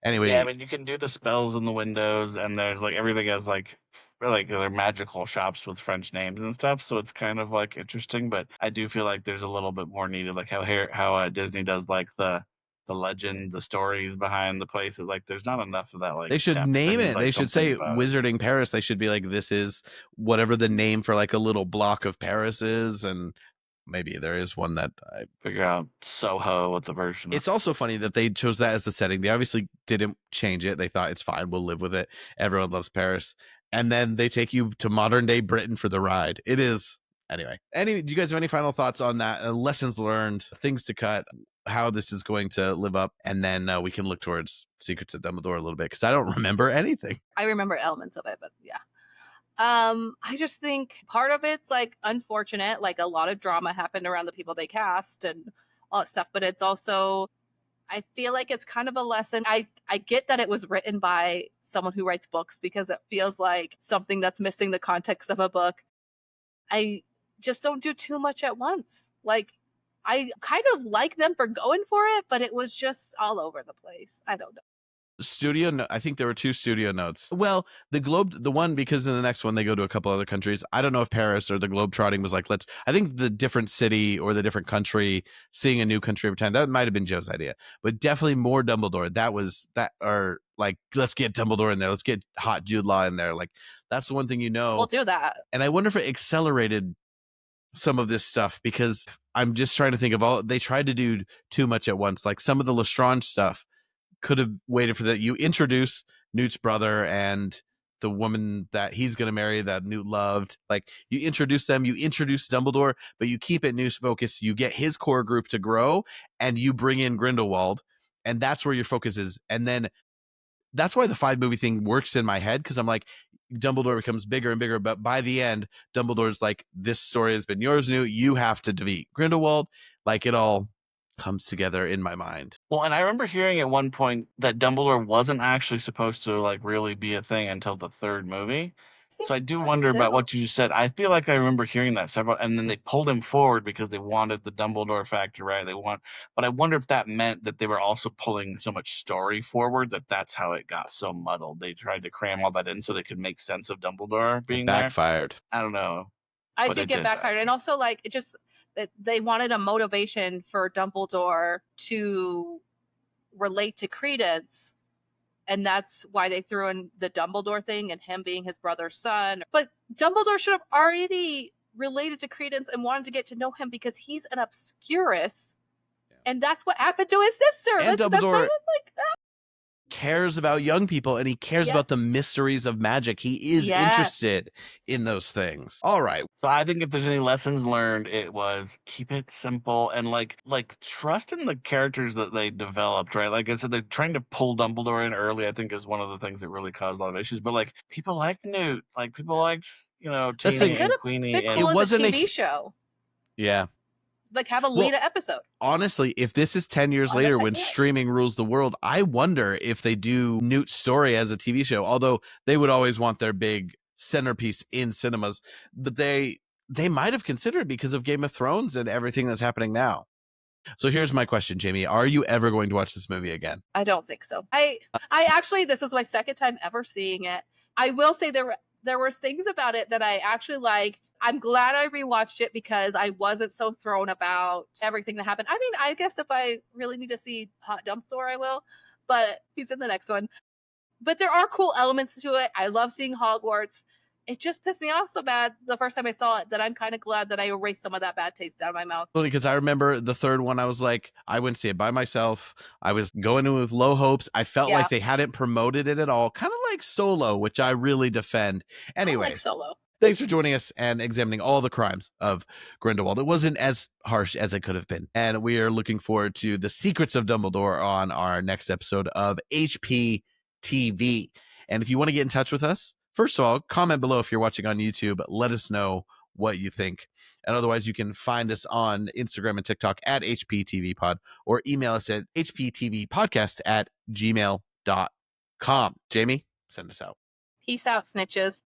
Yeah, I anyway, mean, you can do the spells in the windows, and there's like everything has like they're magical shops with French names and stuff. So it's kind of like interesting, but I do feel like there's a little bit more needed, like how Disney does like the legend, the stories behind the places. Like there's not enough of that like they should depth. They name need it. like They should something say about it. Wizarding Paris. They should be like, this is whatever the name for like a little block of Paris is. And maybe there is one that Figure out Soho with the version of. It's also funny that they chose that as the setting. They obviously didn't change it. They thought it's fine. We'll live with it. Everyone loves Paris. And then they take you to modern day Britain for the ride. It is. Anyway, do you guys have any final thoughts on that? Lessons learned, things to cut, how this is going to live up? And then we can look towards Secrets of Dumbledore a little bit, because I don't remember anything. I remember elements of it, but yeah. I just think part of it's like unfortunate, like a lot of drama happened around the people they cast and all that stuff, but it's also I feel like it's kind of a lesson. I get that it was written by someone who writes books because it feels like something that's missing the context of a book. I just don't do too much at once. Like I kind of like them for going for it, but it was just all over the place. I don't know. I think there were two studio notes. Well, the one, because in the next one they go to a couple other countries. I don't know if Paris or the globe trotting was like, I think the different city or the different country, seeing a new country every time, that might have been Joe's idea, but definitely more Dumbledore. Or like, let's get Dumbledore in there. Let's get hot Jude Law in there. Like, that's the one thing, We'll do that. and I wonder if it accelerated some of this stuff, because I'm just trying to think of they tried to do too much at once. Like some of the Lestrange stuff could have waited for that. You introduce Newt's brother and the woman that he's going to marry that Newt loved. Like you introduce them, you introduce Dumbledore, but you keep it Newt's focus. You get his core group to grow, and you bring in Grindelwald, And that's where your focus is. And then that's why the 5-movie thing works in my head, because I'm like, Dumbledore becomes bigger and bigger, but by the end, Dumbledore's like, this story has been yours new. You have to defeat Grindelwald. Like, it all comes together in my mind. Well, and I remember hearing at one point that Dumbledore wasn't actually supposed to like really be a thing until the third movie. So I do wonder about what you just said. I feel like I remember hearing that several, and then they pulled him forward because they wanted the Dumbledore factor, right? But I wonder if that meant that they were also pulling so much story forward that that's how it got so muddled. They tried to cram all that in so they could make sense of Dumbledore being It there. backfired. I don't know. I But think it it did backfired. And also, like, it just, they wanted a motivation for Dumbledore to relate to Credence. And that's why they threw in the Dumbledore thing and him being his brother's son. But Dumbledore should have already related to Credence and wanted to get to know him because he's an obscurus. And that's what happened to his sister. And That's Dumbledore kind of like that. Cares about young people, and he cares about the mysteries of magic. He is interested in those things. All right. So I think if there's any lessons learned, it was keep it simple and like trust in the characters that they developed, right? Like I said, they're trying to pull Dumbledore in early, I think, is one of the things that really caused a lot of issues. But like people like Newt, like people liked, That's Teeny like- and Queenie. Been And cool It as wasn't a a- TV show. Yeah. Like, have a Lita episode. Honestly, if this is 10 years later when streaming rules the world, I wonder if they do Newt's story as a TV show, although they would always want their big centerpiece in cinemas. But they might have considered because of Game of Thrones and everything that's happening now. So here's my question, Jamie. Are you ever going to watch this movie again? I don't think so. I actually, this is my second time ever seeing it. I will say there were things about it that I actually liked. I'm glad I rewatched it because I wasn't so thrown about everything that happened. I mean, I guess if I really need to see Hot Dumbledore, I will, but he's in the next one. But there are cool elements to it. I love seeing Hogwarts. It just pissed me off so bad the first time I saw it that I'm kind of glad that I erased some of that bad taste out of my mouth. Because I remember the third one, I was like, I wouldn't see it by myself. I was going in with low hopes. I felt like they hadn't promoted it at all. Kind of like Solo, which I really defend. Anyway, like Solo. Thanks for joining us and examining all the crimes of Grindelwald. It wasn't as harsh as it could have been. And we are looking forward to the secrets of Dumbledore on our next episode of HPTV. And if you want to get in touch with us, first of all, comment below if you're watching on YouTube. Let us know what you think. And otherwise, you can find us on Instagram and TikTok at HPTVPod or email us at HPTVPodcast@gmail.com. Jamie, send us out. Peace out, snitches.